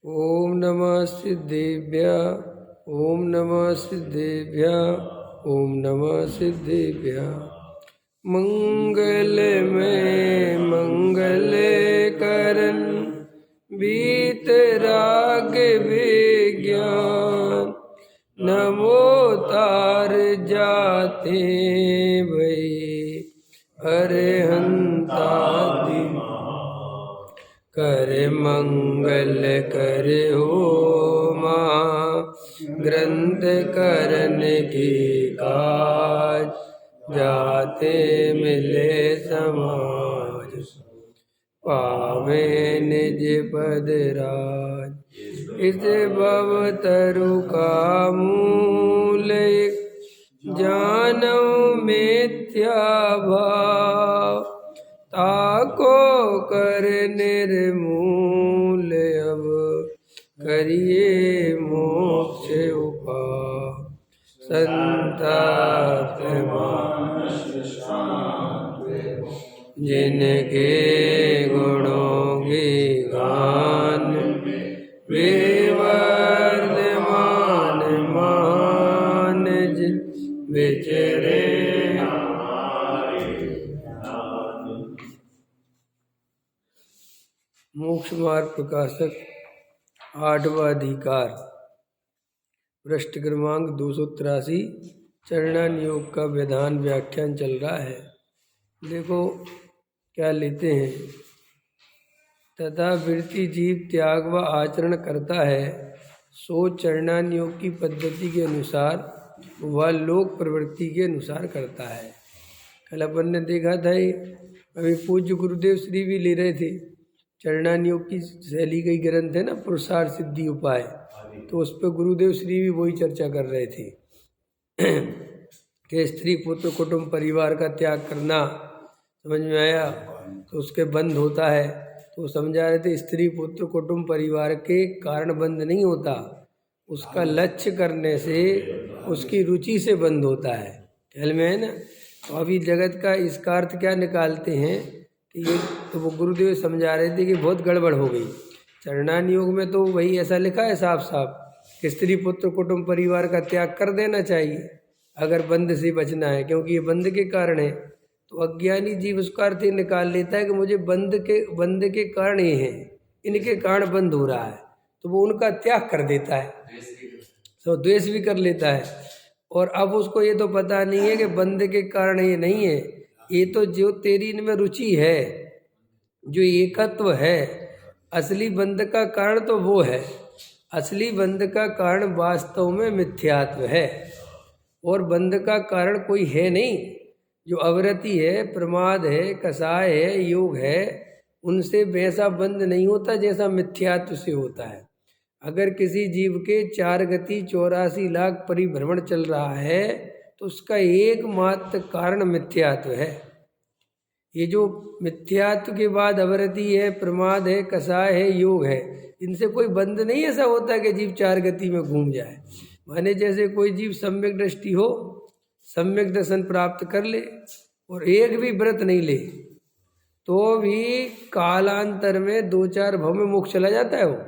ओम नमः सिद्धेभ्य ओम नमः सिद्धेभ्य ओम नमः सिद्धेभ्य। मंगल में मंगल करन बीतराग विज्ञान नमो तार जाते भई अरहंतादि कर मंगल कर होमा ग्रंथ करन की काज जाते मिले समाज पावे निज पद राज। इस भव तरु का मूल जानौ मिथ्या भाव ताको कर निर्मूल अब करिए मोक्ष उपाय। संतात्मा जिनके गुणों की गान वे वर्धमान मान जिन विचरे मोक्ष मार्ग प्रकाशक 8वां अधिकार पृष्ठ क्रमांक 283 चरणान योग का विधान व्याख्यान चल रहा है। देखो क्या लेते हैं। तथा वृत्ति जीव त्याग व आचरण करता है सो चरणान योग की पद्धति के अनुसार वह लोक प्रवृत्ति के अनुसार करता है। कल अपन ने देखा था अभी पूज्य गुरुदेव श्री भी ले रहे थे चरणान योग की शैली कई ग्रंथ है ना पुरुषार्थ सिद्धि उपाय, तो उस पर गुरुदेव श्री भी वही चर्चा कर रहे थे कि स्त्री पुत्र कुटुंब परिवार का त्याग करना समझ में आया तो उसके बंद होता है। तो समझा रहे थे स्त्री पुत्र कुटुंब परिवार के कारण बंद नहीं होता, उसका लक्ष्य करने से उसकी रुचि से बंद होता है। ख्याल में है ना। तो अभी जगत का इसका अर्थ क्या निकालते हैं कि ये तो वो गुरुदेव समझा रहे थे कि बहुत गड़बड़ हो गई। चरणान योग में तो वही ऐसा लिखा है साफ साफ कि स्त्री पुत्र कुटुंब परिवार का त्याग कर देना चाहिए अगर बंध से बचना है, क्योंकि ये बंध के कारण है। तो अज्ञानी जीव उसका अर्थ ही निकाल लेता है कि मुझे बंध के कारण ये हैं, इनके कारण बंद हो रहा है, तो वो उनका त्याग कर देता है, तो द्वेष भी कर लेता है। और अब उसको ये तो पता नहीं है कि बंध के कारण ये नहीं है, ये तो जो तेरी इनमें रुचि है, जो एकत्व है, असली बंध का कारण तो वो है। असली बंध का कारण वास्तव में मिथ्यात्व है और बंध का कारण कोई है नहीं। जो अवरति है, प्रमाद है, कसाय है, योग है, उनसे वैसा बंध नहीं होता जैसा मिथ्यात्व से होता है। अगर किसी जीव के 4 गति 84 लाख परिभ्रमण चल रहा है तो उसका एकमात्र कारण मिथ्यात्व है। ये जो मिथ्यात्व के बाद अवरति है, प्रमाद है, कसाय है, योग है, इनसे कोई बंध नहीं ऐसा होता कि जीव 4 गति में घूम जाए। माने जैसे कोई जीव सम्यक दृष्टि हो, सम्यक दर्शन प्राप्त कर ले और एक भी व्रत नहीं ले तो भी कालांतर में 2-4 भव में मोक्ष चला जाता है वो।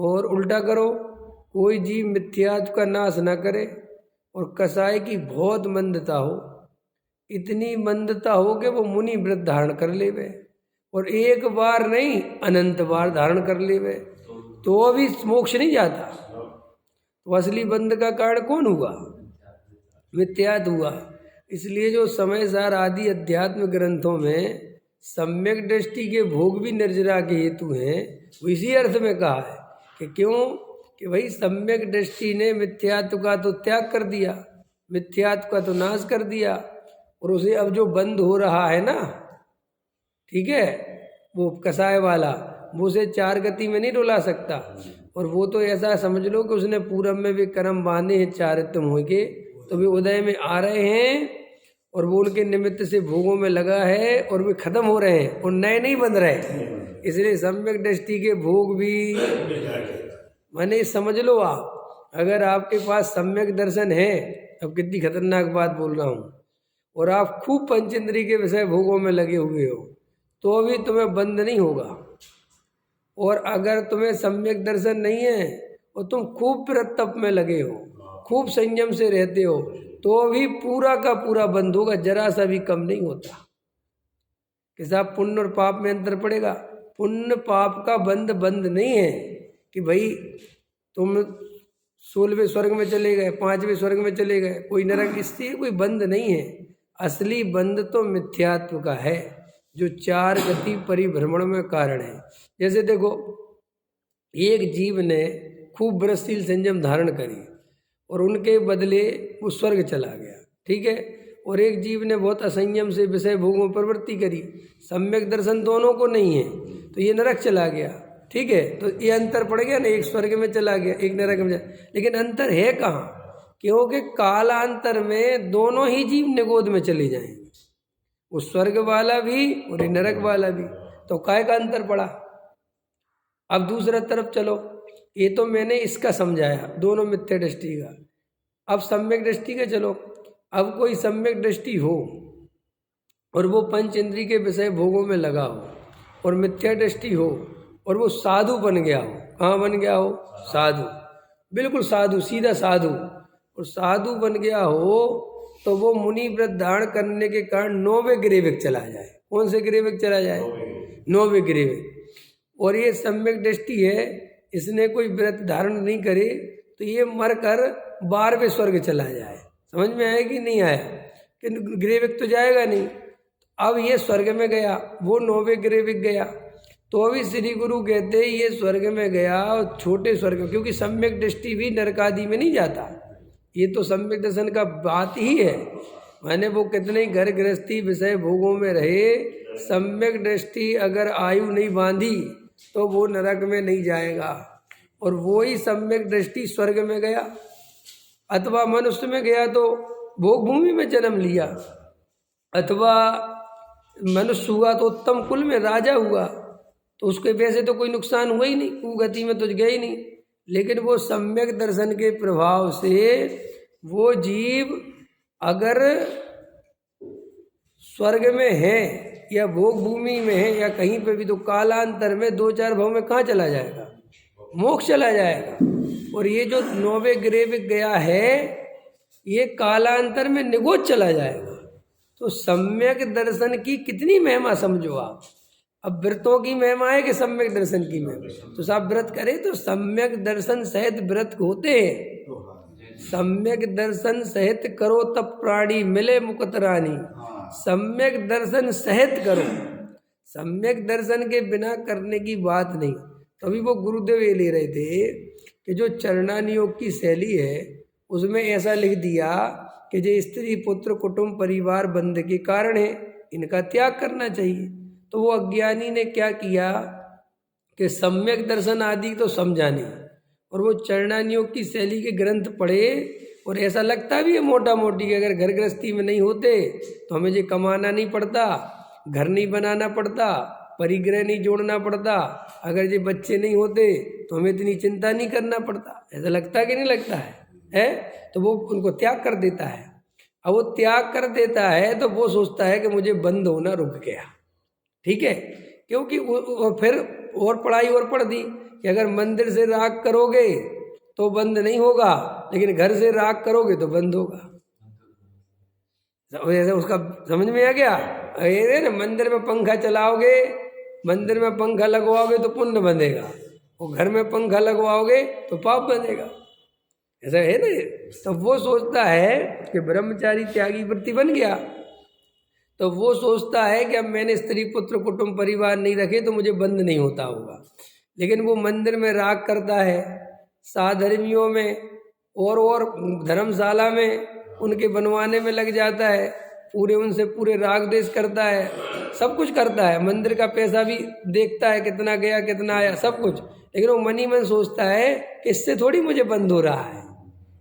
और उल्टा करो, कोई जीव मिथ्यात्व का नाश ना करे और कसाय की बहुत मंदता हो, इतनी मंदता हो कि वो मुनि व्रत धारण कर लेवे और एक बार नहीं अनंत बार धारण कर लेवे तो भी मोक्ष नहीं जाता। तो असली बंध का कारण कौन हुआ? मिथ्यात्व हुआ। इसलिए जो समय सार आदि अध्यात्म ग्रंथों में सम्यक दृष्टि के भोग भी निर्जरा के हेतु हैं, वो इसी अर्थ में कहा है कि क्यों कि भाई सम्यक दृष्टि ने मिथ्यात्व का तो त्याग कर दिया, मिथ्यात्व का तो नाश कर दिया, और उसे अब जो बंद हो रहा है ना, ठीक है, वो कसाय वाला, वो उसे 4 गति में नहीं डुला सकता। और वो तो ऐसा समझ लो कि उसने पूरब में भी कर्म बांधे हैं चारित्म हो के, तो वे उदय में आ रहे हैं और वो उनके निमित्त से भोगों में लगा है और वे खत्म हो रहे हैं और नए नहीं बन रहे। इसलिए सम्यक दृष्टि के भोग भी माने समझ लो आप, अगर आपके पास सम्यक दर्शन है, अब कितनी खतरनाक बात बोल रहा हूँ, और आप खूब पंचेंद्रिय के विषय भोगों में लगे हुए हो तो भी तुम्हें बंद नहीं होगा। और अगर तुम्हें सम्यक दर्शन नहीं है और तुम खूब व्रत तप में लगे हो, खूब संयम से रहते हो, तो भी पूरा का पूरा बंद होगा, जरा सा भी कम नहीं होता। कि साहब पुण्य और पाप में अंतर पड़ेगा। पुण्य पाप का बंद नहीं है कि भाई तुम 16वें स्वर्ग में चले गए, 5वें स्वर्ग में चले गए, कोई नरक, इससे कोई बंद नहीं है। असली बंद तो मिथ्यात्व का है, जो 4 गति परिभ्रमण में कारण है। जैसे देखो, एक जीव ने खूब व्रतशील संयम धारण करी और उनके बदले वो स्वर्ग चला गया, ठीक है। और एक जीव ने बहुत असंयम से विषय भोगों पर प्रवृत्ति करी, सम्यक दर्शन दोनों को नहीं है, तो ये नरक चला गया, ठीक है। तो ये अंतर पड़ गया ना, एक स्वर्ग में चला गया, एक नरक में चला। लेकिन अंतर है कहाँ? क्योंकि कालांतर में दोनों ही जीव निगोद में चले जाएंगे, वो स्वर्ग वाला भी और ये नरक वाला भी। तो काय का अंतर पड़ा? अब दूसरा तरफ चलो, ये तो मैंने इसका समझाया, दोनों मिथ्या दृष्टि का। अब सम्यक दृष्टि का चलो। अब कोई सम्यक दृष्टि हो और वो पंच इंद्रिय के विषय भोगों में लगा हो, और मिथ्या दृष्टि हो और वो साधु बन गया हो। कहाँ बन गया हो? साधु, बिल्कुल साधु, सीधा साधु। और साधु बन गया हो तो वो मुनि व्रत धारण करने के कारण 9वें गिरेविक चला जाए। कौन से गिरेविक चला जाए? 9वें गिरेविक। और ये सम्यक दृष्टि है, इसने कोई व्रत धारण नहीं करे तो ये मरकर 12वें स्वर्ग चला जाए। समझ में आया कि नहीं आया? कि गिरेविक तो जाएगा नहीं। अब ये स्वर्ग में गया, वो 9वें गिरेविक गया, तो अभी श्री गुरु कहते ये स्वर्ग में गया और छोटे स्वर्ग, क्योंकि सम्यक दृष्टि भी नरकादि में नहीं जाता। ये तो सम्यक दर्शन का बात ही है। माने वो कितने ही घर गृहस्थी विषय भोगों में रहे, सम्यक दृष्टि अगर आयु नहीं बांधी तो वो नरक में नहीं जाएगा। और वो ही सम्यक दृष्टि स्वर्ग में गया अथवा मनुष्य में गया तो भोग भूमि में जन्म लिया, अथवा मनुष्य हुआ तो उत्तम कुल में राजा हुआ, तो उसके वैसे तो कोई नुकसान हुआ ही नहीं, कुगति में तो गया ही नहीं। लेकिन वो सम्यक दर्शन के प्रभाव से वो जीव अगर स्वर्ग में है या भोग भूमि में है या कहीं पे भी, तो कालांतर में 2-4 भाव में कहाँ चला जाएगा? मोक्ष चला जाएगा। और ये जो 9वें गिरेविक गया है, ये कालांतर में निगोद चला जाएगा। तो सम्यक दर्शन की कितनी महिमा समझो आप। अब व्रतों की महिमा है कि सम्यक दर्शन की महिमा? तो सब व्रत करें तो सम्यक दर्शन सहित व्रत होते हैं। सम्यक दर्शन सहित करो तब प्राणी मिले मुकुत रानी। सम्यक दर्शन सहित करो, सम्यक दर्शन के बिना करने की बात नहीं। तभी वो गुरुदेव ये ले रहे थे कि जो चरणानियोग की शैली है उसमें ऐसा लिख दिया कि जो स्त्री पुत्र कुटुंब परिवार बंध के कारण है, इनका त्याग करना चाहिए। तो वो अज्ञानी ने क्या किया कि सम्यक दर्शन आदि तो समझा नहीं, और वो चरणानियोग की शैली के ग्रंथ पढ़े। और ऐसा लगता भी है मोटा मोटी कि अगर घर गृहस्थी में नहीं होते तो हमें ये कमाना नहीं पड़ता, घर नहीं बनाना पड़ता, परिग्रह नहीं जोड़ना पड़ता, अगर ये बच्चे नहीं होते तो हमें इतनी चिंता नहीं करना पड़ता। ऐसा लगता है कि नहीं लगता है? तो वो उनको त्याग कर देता है। अब वो त्याग कर देता है तो वो सोचता है कि मुझे बंद होना रुक गया, ठीक है। क्योंकि वो फिर और पढ़ाई और पढ़ दी कि अगर मंदिर से राग करोगे तो बंद नहीं होगा, लेकिन घर से राग करोगे तो बंद होगा। ऐसा उसका समझ में आ गया? अरे ना, मंदिर में पंखा चलाओगे, मंदिर में पंखा लगवाओगे तो पुण्य बंधेगा, और घर में पंखा लगवाओगे तो पाप बंधेगा। ऐसा है ना। तो वो सोचता है कि ब्रह्मचारी त्यागी वृत्ति बन गया, तो वो सोचता है कि अब मैंने स्त्री पुत्र कुटुंब परिवार नहीं रखे तो मुझे बंद नहीं होता होगा। लेकिन वो मंदिर में राग करता है, साधर्मियों में और धर्मशाला में उनके बनवाने में लग जाता है, पूरे उनसे पूरे राग देश करता है, सब कुछ करता है, मंदिर का पैसा भी देखता है कितना गया कितना आया सब कुछ। लेकिन वो मन ही मन सोचता है कि इससे थोड़ी मुझे बंद हो रहा है,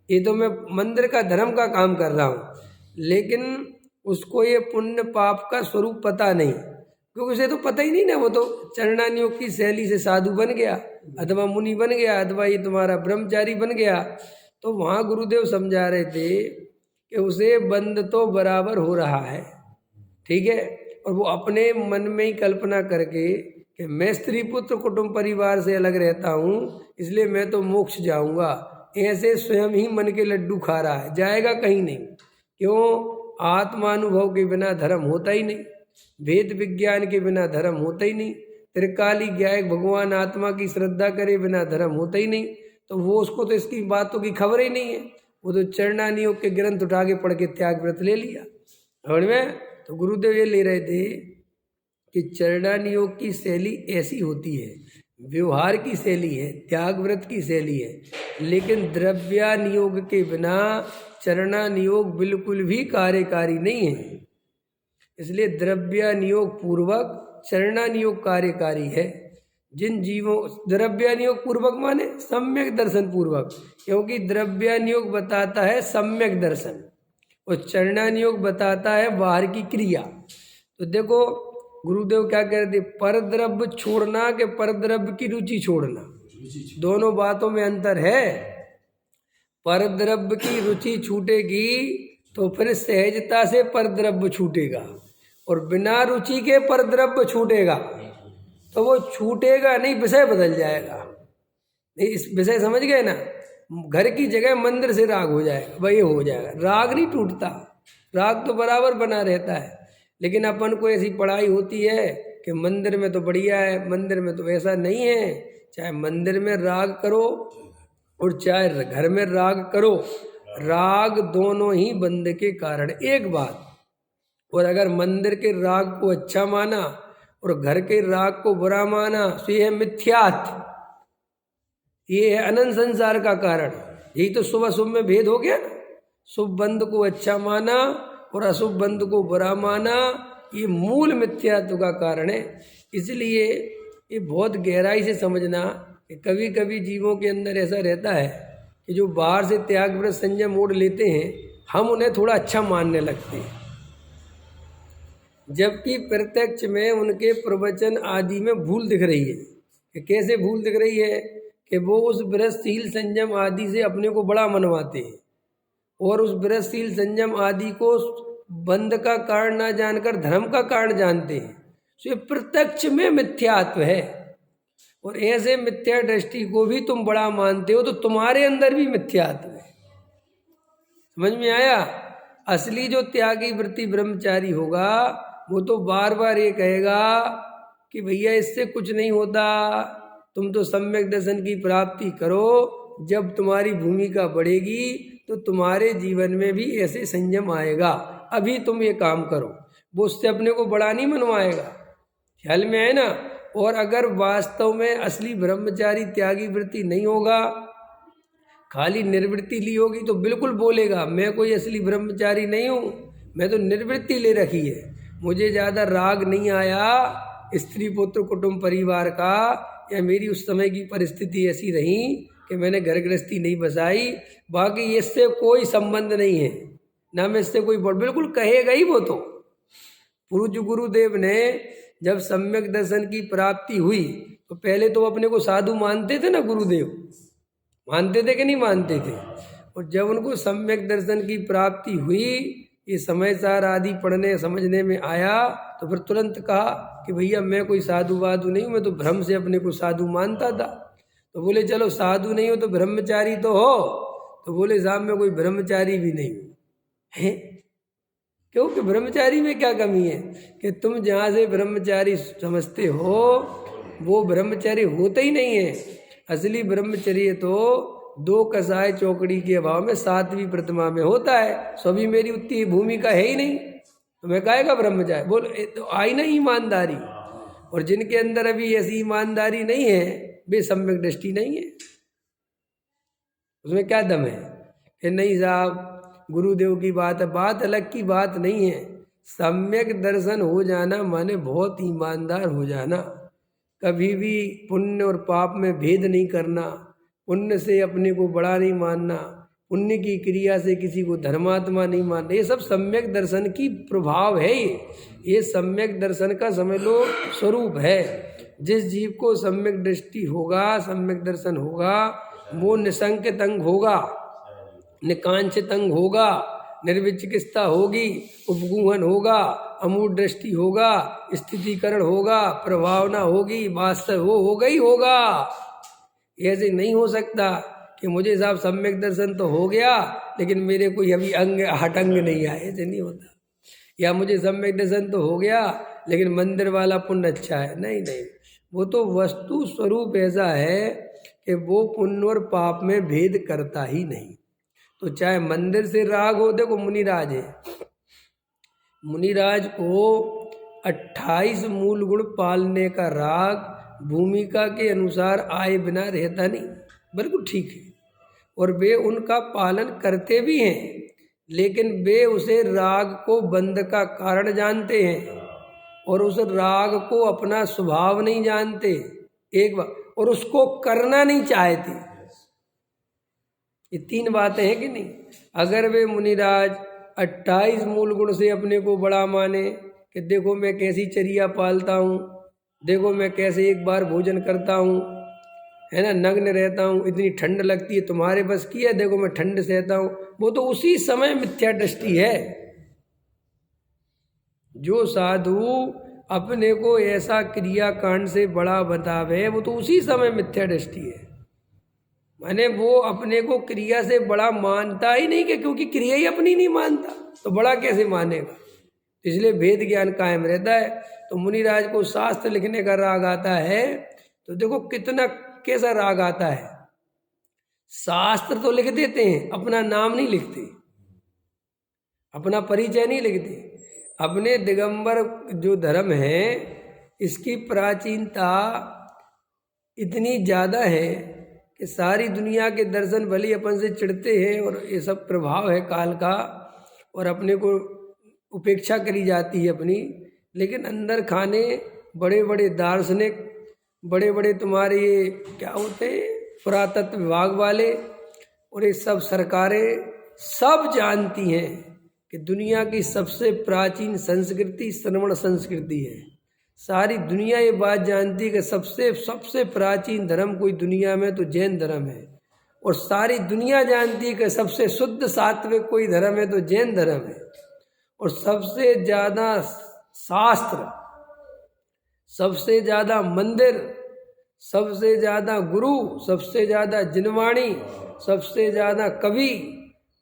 ये तो मैं मंदिर का धर्म का काम कर रहा हूँ। लेकिन उसको ये पुण्य पाप का स्वरूप पता नहीं, क्योंकि उसे तो पता ही नहीं ना। वो तो चरणानियोग की शैली से साधु बन गया, अथवा मुनि बन गया, अथवा ये तुम्हारा ब्रह्मचारी बन गया। तो वहाँ गुरुदेव समझा रहे थे कि उसे बंद तो बराबर हो रहा है, ठीक है। और वो अपने मन में ही कल्पना करके कि मैं स्त्री पुत्र कुटुंब परिवार से अलग रहता हूँ इसलिए मैं तो मोक्ष जाऊंगा, ऐसे स्वयं ही मन के लड्डू खा रहा है, जाएगा कहीं नहीं। क्यों? आत्मानुभव के बिना धर्म होता ही नहीं, वेद विज्ञान के बिना धर्म होता ही नहीं, त्रिकाली ज्ञायक भगवान आत्मा की श्रद्धा करे बिना धर्म होता ही नहीं। तो वो उसको तो इसकी बातों की खबर ही नहीं है, वो तो चरणानियोग के ग्रंथ उठा के पढ़ के त्याग व्रत ले लिया। समझ में? तो गुरुदेव ये ले रहे थे कि चरणानियोग की शैली ऐसी होती है, व्यवहार की शैली है, त्याग व्रत की शैली है, लेकिन द्रव्यानियोग के बिना चरणानियोग बिल्कुल भी कार्यकारी नहीं है। इसलिए द्रव्यानियोग पूर्वक चरणानियोग कार्यकारी है। जिन जीवों, द्रव्यानियोग पूर्वक माने सम्यक दर्शन पूर्वक, क्योंकि द्रव्यानियोग बताता है सम्यक दर्शन और चरणानियोग बताता है बाहर की क्रिया। तो देखो गुरुदेव क्या कह रहे थे, परद्रव्य छोड़ना कि परद्रव्य की रुचि छोड़ना, दोनों बातों में अंतर है। परद्रव्य की रुचि छूटेगी तो फिर सहजता से परद्रव्य छूटेगा, और बिना रुचि के परद्रव्य छूटेगा तो वो छूटेगा नहीं, विषय बदल जाएगा। नहीं, इस विषय समझ गए ना? घर की जगह मंदिर से राग हो जाएगा, वही हो जाएगा। राग नहीं टूटता, राग तो बराबर बना रहता है, लेकिन अपन को ऐसी पढ़ाई होती है कि मंदिर में तो बढ़िया है, मंदिर में तो ऐसा नहीं है। चाहे मंदिर में राग करो और चाहे घर में राग करो, राग दोनों ही बंद के कारण। एक बात, और अगर मंदिर के राग को अच्छा माना और घर के राग को बुरा माना तो यह है मिथ्यात्व, ये है अनंत संसार का कारण। यही तो शुभ अशुभ में भेद हो गया ना, शुभ बंद को अच्छा माना और अशुभ बंद को बुरा माना, ये मूल मिथ्यात्व का कारण है। इसलिए ये बहुत गहराई से समझना कि कभी कभी जीवों के अंदर ऐसा रहता है कि जो बाहर से त्याग व्रत संयम मोड़ लेते हैं, हम उन्हें थोड़ा अच्छा मानने लगते हैं, जबकि प्रत्यक्ष में उनके प्रवचन आदि में भूल दिख रही है। कि कैसे भूल दिख रही है? कि वो उस व्रतशील संयम आदि से अपने को बड़ा मनवाते हैं और उस व्रतशील संयम आदि को बंध का कारण ना जानकर धर्म का कारण जानते हैं। तो ये प्रत्यक्ष में मिथ्यात्व है, और ऐसे मिथ्या दृष्टि को भी तुम बड़ा मानते हो तो तुम्हारे अंदर भी मिथ्यात्व है। समझ में आया? असली जो त्यागी वृत्ति ब्रह्मचारी होगा वो तो बार बार ये कहेगा कि भैया इससे कुछ नहीं होता, तुम तो सम्यक दर्शन की प्राप्ति करो, जब तुम्हारी भूमिका बढ़ेगी तो तुम्हारे जीवन में भी ऐसे संयम आएगा, अभी तुम ये काम करो। वो उससे अपने को बड़ा नहीं मनवाएगा, ख्याल में है ना? और अगर वास्तव में असली ब्रह्मचारी त्यागी वृत्ति नहीं होगा, खाली निर्वृत्ति ली होगी तो बिल्कुल बोलेगा मैं कोई असली ब्रह्मचारी नहीं हूँ, मैं तो निर्वृत्ति ले रखी है, मुझे ज़्यादा राग नहीं आया स्त्री पुत्र कुटुंब परिवार का, या मेरी उस समय की परिस्थिति ऐसी रही कि मैंने घर गृहस्थी नहीं बसाई, बाकी इससे कोई संबंध नहीं है ना, मैं इससे कोई बिल्कुल कहेगा ही वो। तो पूज्य गुरुदेव ने जब सम्यक दर्शन की प्राप्ति हुई तो पहले तो अपने को साधु मानते थे ना, गुरुदेव मानते थे कि नहीं मानते थे? और जब उनको सम्यक दर्शन की प्राप्ति हुई, ये समय सार आदि पढ़ने समझने में आया, तो फिर तुरंत कहा कि भैया मैं कोई साधु वाधु नहीं हूँ, मैं तो भ्रम से अपने को साधु मानता था। तो बोले चलो साधु नहीं हो तो ब्रह्मचारी तो हो, तो बोले साहब मैं कोई ब्रह्मचारी भी नहीं हूँ। है क्योंकि ब्रह्मचारी में क्या कमी है कि तुम जहाँ से ब्रह्मचारी समझते हो वो ब्रह्मचारी होता ही नहीं है। असली ब्रह्मचर्य तो दो कसाय चौकड़ी के अभाव में सातवीं प्रतिमा में होता है। सभी मेरी उतनी भूमिका है ही नहीं, तो मैं काहेगा ब्रह्मचारी? बोल तो आई ना ईमानदारी, और जिनके अंदर अभी ऐसी ईमानदारी नहीं है वे सम्यक दृष्टि नहीं है। उसमें क्या दम है कि नहीं साहब गुरुदेव की बात है, बात अलग की बात नहीं है। सम्यक दर्शन हो जाना माने बहुत ईमानदार हो जाना, कभी भी पुण्य और पाप में भेद नहीं करना, पुण्य से अपने को बड़ा नहीं मानना, पुण्य की क्रिया से किसी को धर्मात्मा नहीं मानना, ये सब सम्यक दर्शन की प्रभाव है। ये सम्यक दर्शन का समझ लो स्वरूप है। जिस जीव को सम्यक दृष्टि होगा, सम्यक दर्शन होगा, वो निसंक तंग होगा, निकांच तंग होगा, निर्विचिकित्सा होगी, उपगूहन होगा, अमूर्त दृष्टि होगा, स्थितिकरण होगा, प्रभावना होगी, वास्तव वो होगा ही होगा। ऐसे नहीं हो सकता कि मुझे साहब सम्यक दर्शन तो हो गया लेकिन मेरे कोई अभी अंग हटंग नहीं आए, ऐसे नहीं होता। या मुझे सम्यक दर्शन तो हो गया लेकिन मंदिर वाला पुण्य अच्छा है, नहीं नहीं, वो तो वस्तु स्वरूप ऐसा है कि वो पुण्य और पाप में भेद करता ही नहीं। तो चाहे मंदिर से राग हो, देखो मुनिराज है, मुनिराज को 28 मूल गुण पालने का राग भूमिका के अनुसार आए बिना रहता नहीं, बिल्कुल ठीक है, और वे उनका पालन करते भी हैं, लेकिन वे उसे राग को बंध का कारण जानते हैं और उस राग को अपना स्वभाव नहीं जानते, एक बार, और उसको करना नहीं चाहते। ये 3 बातें हैं कि नहीं। अगर वे मुनिराज 28 मूल गुण से अपने को बड़ा माने कि देखो मैं कैसी चर्या पालता हूँ, देखो मैं कैसे एक बार भोजन करता हूँ, है ना, नग्न रहता हूँ, इतनी ठंड लगती है, तुम्हारे बस की है, देखो मैं ठंड सहता हूँ, वो तो उसी समय मिथ्या दृष्टि है। जो साधु अपने को ऐसा क्रियाकांड से बड़ा बतावे वो तो उसी समय मिथ्या दृष्टि है। माने वो अपने को क्रिया से बड़ा मानता ही नहीं, कि क्योंकि क्रिया ही अपनी नहीं मानता तो बड़ा कैसे मानेगा। इसलिए भेद ज्ञान कायम रहता है। तो मुनिराज को शास्त्र लिखने का राग आता है, तो देखो कितना कैसा राग आता है। शास्त्र तो लिख देते हैं, अपना नाम नहीं लिखते, अपना परिचय नहीं लिखते। अपने दिगंबर जो धर्म है इसकी प्राचीनता इतनी ज़्यादा है कि सारी दुनिया के दर्शन भले अपन से चिढ़ते हैं और ये सब प्रभाव है काल का, और अपने को उपेक्षा करी जाती है अपनी, लेकिन अंदर खाने बड़े बड़े दार्शनिक, बड़े बड़े तुम्हारे ये क्या होते हैं पुरातत्व विभाग वाले और ये सब सरकारें सब जानती हैं कि दुनिया की सबसे प्राचीन संस्कृति श्रवण संस्कृति है। सारी दुनिया ये बात जानती है कि सबसे प्राचीन धर्म कोई दुनिया में तो जैन धर्म है, और सारी दुनिया जानती है कि सबसे शुद्ध सात्विक कोई धर्म है तो जैन धर्म है, और सबसे ज़्यादा शास्त्र, सबसे ज़्यादा मंदिर, सबसे ज़्यादा गुरु, सबसे ज़्यादा जिनवाणी, सबसे ज़्यादा कवि,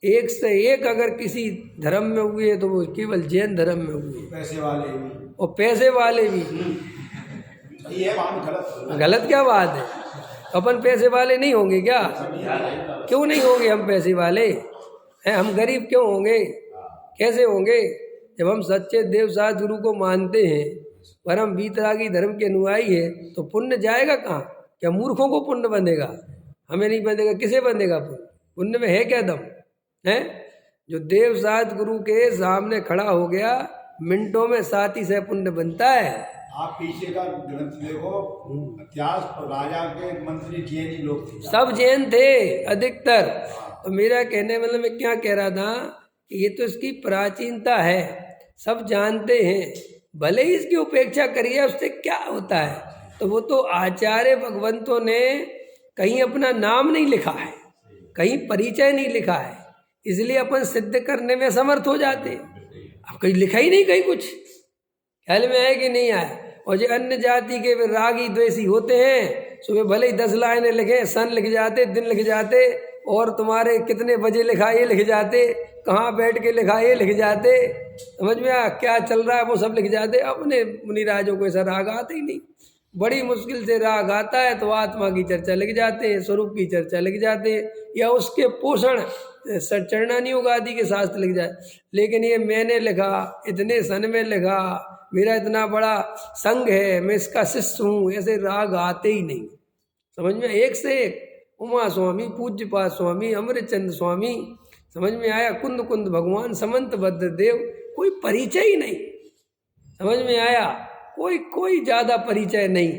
एक से एक अगर किसी धर्म में हुए तो वो केवल जैन धर्म में हुए। पैसे वाले भी, और पैसे वाले भी। ये बात गलत क्या बात है। अपन पैसे वाले नहीं होंगे क्या? क्यों नहीं होंगे हम पैसे वाले हैं? हम गरीब क्यों होंगे? कैसे होंगे? जब हम सच्चे देव साथ गुरु को मानते हैं, परम वीतरागी धर्म के अनुयायी है, तो पुण्य जाएगा कहाँ? क्या मूर्खों को पुण्य बंधेगा? हमें नहीं बंधेगा। किसे बंधेगा पुण्य? पुण्य में है क्या दम है? जो देव साथ गुरु के सामने खड़ा हो गया, मिनटों में 7 सौ पुण्य बनता है। आप पीछे का ग्रंथ देखो, इतिहास पर राजा के मंत्री जैन ही लोग थे, सब जैन थे अधिकतर। तो मेरा कहने मतलब मैं क्या कह रहा था कि ये तो इसकी प्राचीनता है, सब जानते हैं, भले ही इसकी उपेक्षा करिए, उससे क्या होता है? तो वो तो आचार्य भगवंतों ने कहीं अपना नाम नहीं लिखा है, कहीं परिचय नहीं लिखा है, इसलिए अपन सिद्ध करने में समर्थ हो जाते। अब कहीं लिखा ही नहीं, कहीं कुछ ख्याल में आया कि नहीं आया। और जो अन्य जाति के वे रागी द्वेषी होते हैं, सुबह भले ही 10 लाइनें लिखे, सन लिख जाते, दिन लिख जाते, और तुम्हारे कितने बजे लिखा ये लिख जाते, कहाँ बैठ के लिखा ये लिख जाते, समझ में आ क्या चल रहा है वो सब लिख जाते। अपने मुनिराजों को ऐसा राग आता ही नहीं। बड़ी मुश्किल से राग आता है तो आत्मा की चर्चा लिख जाते हैं, स्वरूप की चर्चा लिख जाते हैं, या उसके पोषण चरणानी उगादि के शास्त्र लिख जाए। लेकिन ये मैंने लिखा, इतने सन में लिखा, मेरा इतना बड़ा संघ है, मैं इसका शिष्य हूँ, ऐसे राग आते ही नहीं। समझ में? एक से एक उमा स्वामी, पूज्यपाद स्वामी, अमृतचंद स्वामी, समझ में आया, कुंद कुंद भगवान, समंत भद्र देव, कोई परिचय ही नहीं। समझ में आया? कोई ज़्यादा परिचय नहीं।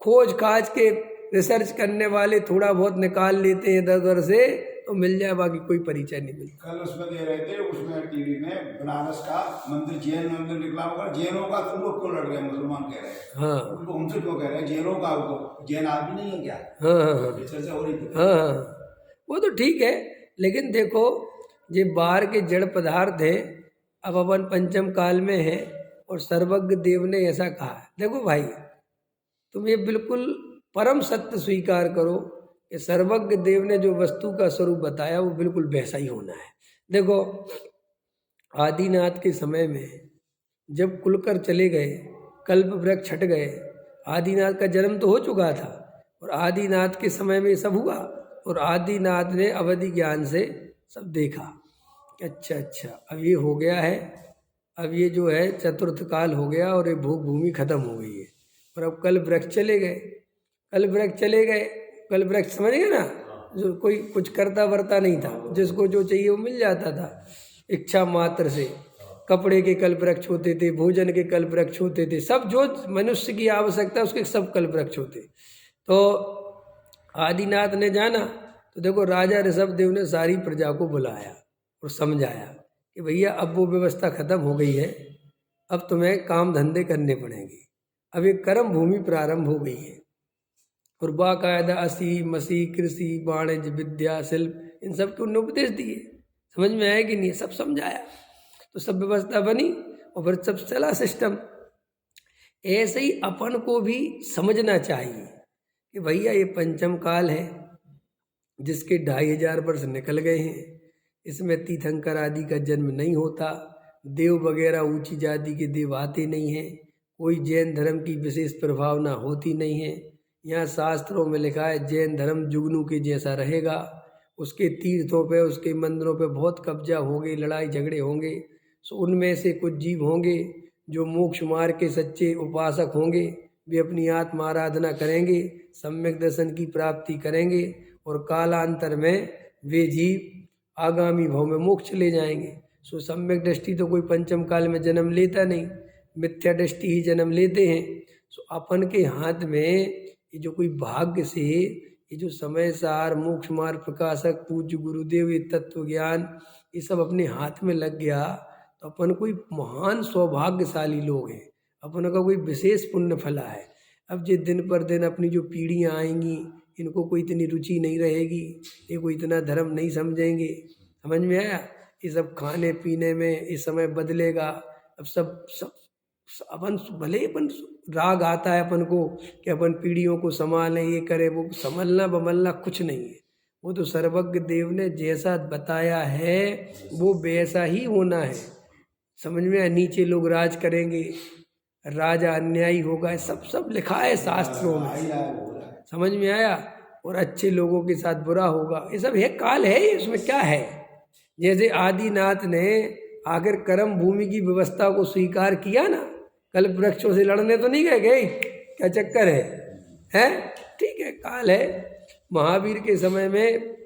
खोज खाज के रिसर्च करने वाले थोड़ा बहुत निकाल लेते हैं इधर उधर से तो मिल जाए, बाकी कोई परिचय नहीं मिलता। कल उसमें दे रहे थे, उसमें टीवी में बनारस का मंदिर, जैन मंदिर निकला होगा। जैनों का तुम लोग क्यों लड़ रहे हैं? मुसलमान कह रहे हैं। हाँ, उनको हमसे क्यों कह रहे हैं? जैनों का जैन आदमी नहीं है क्या? हाँ, हाँ, ये चर्चा हो रही थी। हाँ, वो तो ठीक है, लेकिन देखो ये बाहर के जड़ पदार्थ है। अब अपन पंचम काल में है, और सर्वज्ञ देव ने ऐसा कहा। देखो भाई, तुम ये बिल्कुल परम सत्य स्वीकार करो कि सर्वज्ञ देव ने जो वस्तु का स्वरूप बताया वो बिल्कुल वैसा ही होना है। देखो, आदिनाथ के समय में जब कुलकर चले गए, कल्प वृक्ष छट गए, आदिनाथ का जन्म तो हो चुका था और आदिनाथ के समय में सब हुआ और आदिनाथ ने अवधि ज्ञान से सब देखा कि अच्छा अब ये हो गया है, अब ये जो है चतुर्थ काल हो गया और ये भूमि खत्म हो गई है। और अब कल्प वृक्ष चले गए, कल्प वृक्ष समझ गए ना, जो कोई कुछ करता वर्ता नहीं था, जिसको जो चाहिए वो मिल जाता था इच्छा मात्र से। कपड़े के कल्प वृक्ष होते थे, भोजन के कल्प वृक्ष होते थे, सब जो मनुष्य की आवश्यकता उसके सब कल्प वृक्ष होते। तो आदिनाथ ने जाना तो देखो राजा ऋषभदेव ने सारी प्रजा को बुलाया और समझाया कि भैया अब वो व्यवस्था खत्म हो गई है, अब तुम्हें काम धंधे करने पड़ेंगे, अब एक कर्म भूमि प्रारंभ हो गई है और बाकायदा असी मसी कृषि वाणिज्य विद्या शिल्प इन सब के उन्होंने उपदेश दिए। समझ में आया कि नहीं? सब समझाया तो सब व्यवस्था बनी और फिर सब चला सिस्टम। ऐसे ही अपन को भी समझना चाहिए कि भैया ये पंचम काल है जिसके 2500 वर्ष निकल गए हैं, इसमें तीर्थंकर आदि का जन्म नहीं होता, देव वगैरह ऊंची जाति के देव आते नहीं हैं, कोई जैन धर्म की विशेष प्रभावना होती नहीं है। यहाँ शास्त्रों में लिखा है जैन धर्म जुगनू के जैसा रहेगा, उसके तीर्थों पे उसके मंदिरों पे बहुत कब्जा होंगे, लड़ाई झगड़े होंगे। सो उनमें से कुछ जीव होंगे जो मोक्ष मार्ग के सच्चे उपासक होंगे, वे अपनी आत्मा आराधना करेंगे, सम्यक दर्शन की प्राप्ति करेंगे और कालांतर में वे जीव आगामी भाव में मोक्ष चले जाएंगे। सो सम्यक दृष्टि तो कोई पंचम काल में जन्म लेता नहीं, मिथ्या दृष्टि ही जन्म लेते हैं। सो अपन के हाथ में ये जो कोई भाग्य से ये जो समय सार मोक्ष मार्ग प्रकाशक पूज्य गुरुदेव ये तत्व ज्ञान ये सब अपने हाथ में लग गया तो अपन कोई महान सौभाग्यशाली लोग हैं, अपन का कोई विशेष पुण्य फला है। अब जो दिन पर दिन अपनी जो पीढ़ियाँ आएंगी इनको कोई इतनी रुचि नहीं रहेगी, ये कोई इतना धर्म नहीं समझेंगे। समझ में आया? ये सब खाने पीने में इस समय बदलेगा। अब सब अपन भले ही अपन राग आता है अपन को कि अपन पीढ़ियों को संभालें, ये करें, वो संभलना बमलना कुछ नहीं है। वो तो सर्वज्ञ देव ने जैसा बताया है वो वैसा ही होना है। समझ में आया? नीचे लोग राज करेंगे, राजा अन्यायी होगा, सब लिखा है शास्त्रों में। समझ में आया? और अच्छे लोगों के साथ बुरा होगा, ये सब है काल है, इसमें क्या है। जैसे आदिनाथ ने आखिर कर्म भूमि की व्यवस्था को स्वीकार किया ना, कल्प वृक्षों से लड़ने तो नहीं गए, क्या चक्कर है? ठीक है, काल है। महावीर के समय में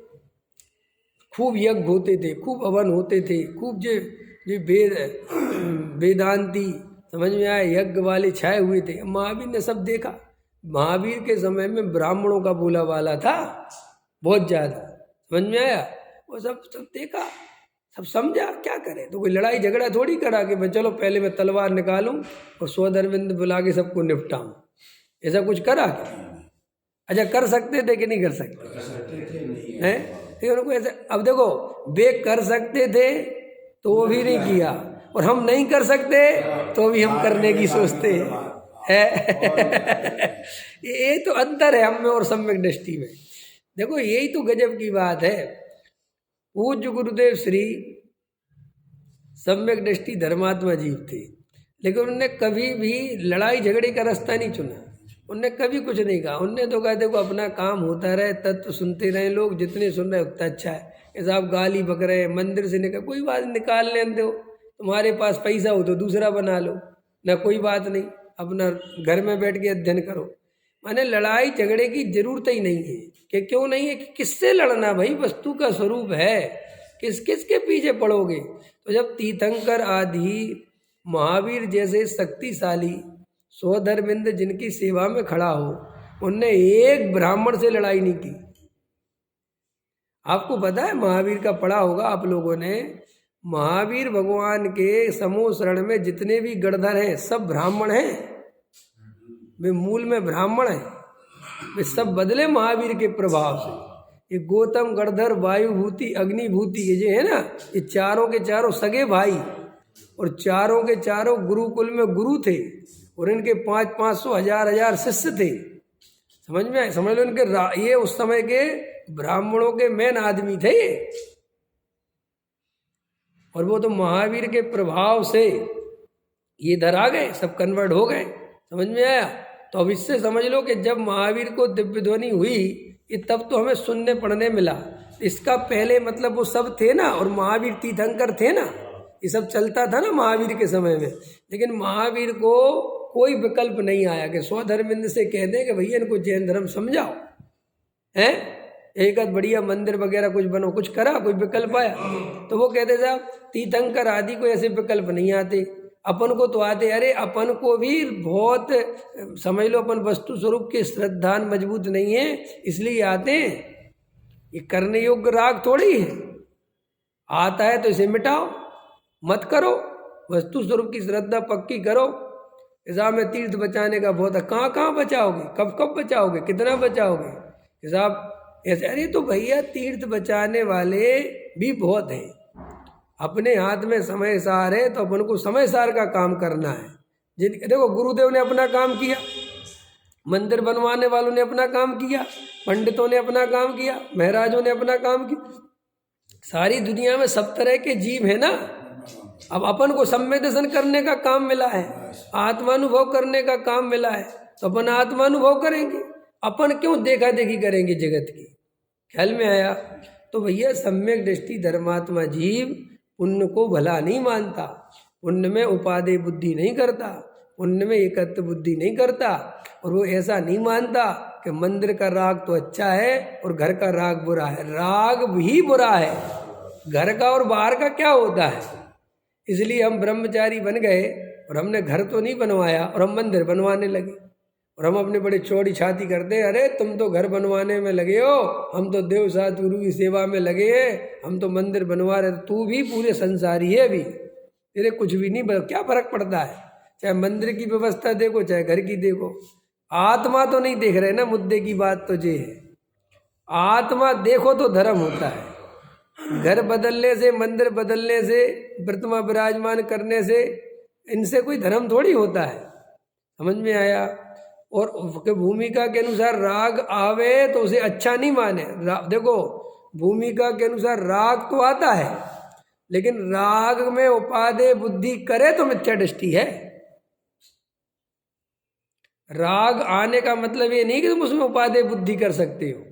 खूब यज्ञ होते थे, खूब हवन होते थे, खूब जो वेदांती समझ में आया यज्ञ वाले छाए हुए थे। महावीर ने सब देखा। महावीर के समय में ब्राह्मणों का बोला वाला था बहुत ज़्यादा। समझ में आया? वो सब देखा, सब समझा, क्या करे। तो कोई लड़ाई झगड़ा थोड़ी करा कि मैं चलो पहले मैं तलवार निकालूं और स्वधर्मिंद बुला के सबको निपटाऊं, ऐसा कुछ करा क्या? अच्छा, कर सकते थे कि नहीं कर सकते हैं? उनको ऐसे, अब देखो वे कर सकते थे तो वो भी नहीं किया और हम नहीं कर सकते तो भी हम करने की सोचते हैं। ये तो अंतर है हम में और सम्यक दृष्टि में। देखो यही तो गजब की बात है। पूज्य गुरुदेव श्री सम्यक दृष्टि धर्मात्मा जीव थे, लेकिन उन्होंने कभी भी लड़ाई झगड़े का रास्ता नहीं चुना। उनने कभी कुछ नहीं कहा। उनने तो कहा देखो अपना काम होता रहे, तत्व सुनते रहे, लोग जितने सुन रहे उतना अच्छा है। ऐसा आप गाली बक रहे हैं, मंदिर से निकल, कोई बात निकाल लेने दो, तुम्हारे पास पैसा हो तो दूसरा बना लो ना, कोई बात नहीं, अपना घर में बैठ के अध्ययन करो। माने लड़ाई झगड़े की जरूरत ही नहीं है। कि क्यों नहीं है? कि किससे लड़ना भाई, वस्तु का स्वरूप है, किस किस के पीछे पड़ोगे। तो जब तीर्थंकर आदि महावीर जैसे शक्तिशाली स्वधर्मिंद जिनकी सेवा में खड़ा हो, उनने एक ब्राह्मण से लड़ाई नहीं की। आपको पता है महावीर का पढ़ा होगा आप लोगों ने, महावीर भगवान के समूह शरण में जितने भी गणधर हैं सब ब्राह्मण हैं, वे मूल में ब्राह्मण हैं, वे सब बदले महावीर के प्रभाव से। ये गौतम, गणधर, वायुभूति, अग्निभूति, ये जो है ना, ये चारों के चारों सगे भाई, और चारों के चारों गुरुकुल में गुरु थे और इनके 500 1000 शिष्य थे। समझ में आए? समझ लो इनके ये उस समय के ब्राह्मणों के मेन आदमी थे ये। और वो तो महावीर के प्रभाव से ये इधर आ गए, सब कन्वर्ट हो गए। समझ में आया? तो अब इससे समझ लो कि जब महावीर को दिव्य ध्वनि हुई ये तब तो हमें सुनने पढ़ने मिला। इसका पहले मतलब वो सब थे ना, और महावीर तीर्थंकर थे ना, ये सब चलता था ना महावीर के समय में। लेकिन महावीर को कोई विकल्प नहीं आया कि स्वधर्मेंद्र से कह दें कि भैया इनको जैन धर्म समझाओ, हैं एक आध बढ़िया मंदिर वगैरह कुछ बनो, कुछ करा, कोई विकल्प आया? तो वो कहते साहब तीर्थंकर आदि को ऐसे विकल्प नहीं आते, अपन को तो आते। अरे अपन को भी बहुत समझ लो, अपन वस्तु स्वरूप के श्रद्धान मजबूत नहीं है इसलिए आते हैं। ये करने योग्य राग थोड़ी है, आता है तो इसे मिटाओ, मत करो। वस्तु स्वरूप की श्रद्धा पक्की करो। साहब में तीर्थ बचाने का बहुत है, कहाँ कहाँ बचाओगे, कब कब बचाओगे, कितना बचाओगे साहब ऐसे? अरे तो भैया तीर्थ बचाने वाले भी बहुत हैं, अपने हाथ में समय सार है तो अपन को समय सार का काम करना है। देखो गुरुदेव ने अपना काम किया, मंदिर बनवाने वालों ने अपना काम किया, पंडितों ने अपना काम किया, महाराजों ने अपना काम किया। सारी दुनिया में सब तरह के जीव है ना। अब अपन को संवेदन करने का काम मिला है, आत्मानुभव करने का काम मिला है, तो अपन आत्मानुभव करेंगे। अपन क्यों देखा देखी करेंगे जगत की? ख्याल में आया? तो भैया सम्यक दृष्टि धर्मात्मा जीव पुण्य को भला नहीं मानता, पुण्य में उपादेय बुद्धि नहीं करता, पुण्य में एकत्व बुद्धि नहीं करता। और वो ऐसा नहीं मानता कि मंदिर का राग तो अच्छा है और घर का राग बुरा है। राग भी बुरा है, घर का और बाहर का क्या होता है। इसलिए हम ब्रह्मचारी बन गए और हमने घर तो नहीं बनवाया और हम मंदिर बनवाने लगे। और हम अपने बड़ी चौड़ी छाती करते हैं, अरे तुम तो घर बनवाने में लगे हो, हम तो देव साथ गुरु की सेवा में लगे हैं, हम तो मंदिर बनवा रहे। तू भी पूरे संसारी है अभी, तेरे कुछ भी नहीं, क्या फर्क पड़ता है? चाहे मंदिर की व्यवस्था देखो चाहे घर की देखो, आत्मा तो नहीं देख रहे ना। मुद्दे की बात तो ये है, आत्मा देखो तो धर्म होता है। घर बदलने से, मंदिर बदलने से, प्रतिमा विराजमान करने से, इनसे कोई धर्म थोड़ी होता है। समझ में आया? और भूमिका के अनुसार राग आवे तो उसे अच्छा नहीं माने। देखो भूमिका के अनुसार राग तो आता है, लेकिन राग में उपादेय बुद्धि करे तो मिथ्या दृष्टि है। राग आने का मतलब ये नहीं कि तुम उसमें उपादेय बुद्धि कर सकते हो,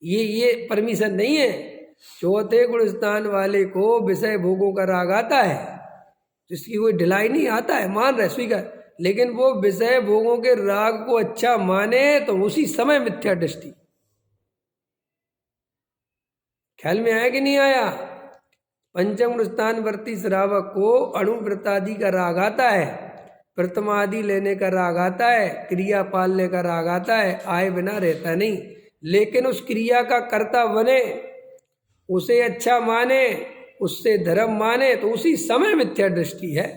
ये परमिशन नहीं है। चौथे गुण स्थान वाले को विषय भोगों का राग आता है, जिसकी कोई ढिलाई नहीं, आता है, मान रहे, स्वीकार। लेकिन वो विषय भोगों के राग को अच्छा माने तो उसी समय मिथ्या दृष्टि। ख्याल में आया कि नहीं आया? पंचम स्थान वर्ती श्रावक को अणुव्रतादि का राग आता है, प्रतिमादि लेने का राग आता है, क्रिया पालने का राग आता है, आए बिना रहता नहीं। लेकिन उस क्रिया का कर्ता बने, उसे अच्छा माने, उससे धर्म माने तो उसी समय मिथ्या दृष्टि है।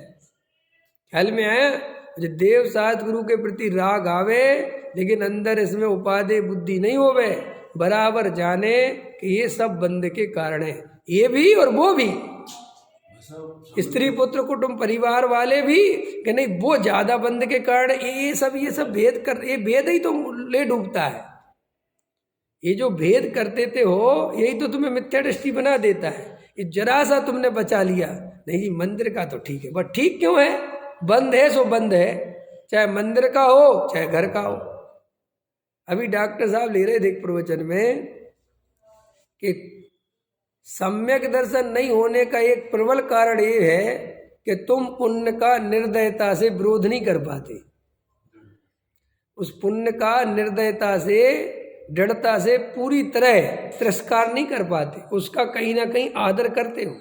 ख्याल में आया? जो देव साथ गुरु के प्रति राग आवे लेकिन अंदर इसमें उपादेय बुद्धि नहीं होवे, बराबर जाने कि ये सब बंध के कारण है, ये भी और वो भी, स्त्री पुत्र कुटुंब परिवार वाले भी, कि नहीं वो ज्यादा बंध के कारण, ये सब भेद कर, ये भेद ही तो ले डूबता है। ये जो भेद करते थे हो, यही तो तुम्हें मिथ्या दृष्टि बना देता है। ये जरा सा तुमने बचा लिया, नहीं जी मंदिर का तो ठीक है, बट ठीक क्यों है? बंद है सो बंद है, चाहे मंदिर का हो चाहे घर का हो। अभी डॉक्टर साहब ले रहे थे एक प्रवचन में कि सम्यक दर्शन नहीं होने का एक प्रबल कारण ये है कि तुम पुण्य का निर्दयता से विरोध नहीं कर पाते, उस पुण्य का निर्दयता से, दृढ़ता से पूरी तरह तिरस्कार नहीं कर पाते, उसका कहीं ना कहीं आदर करते हो,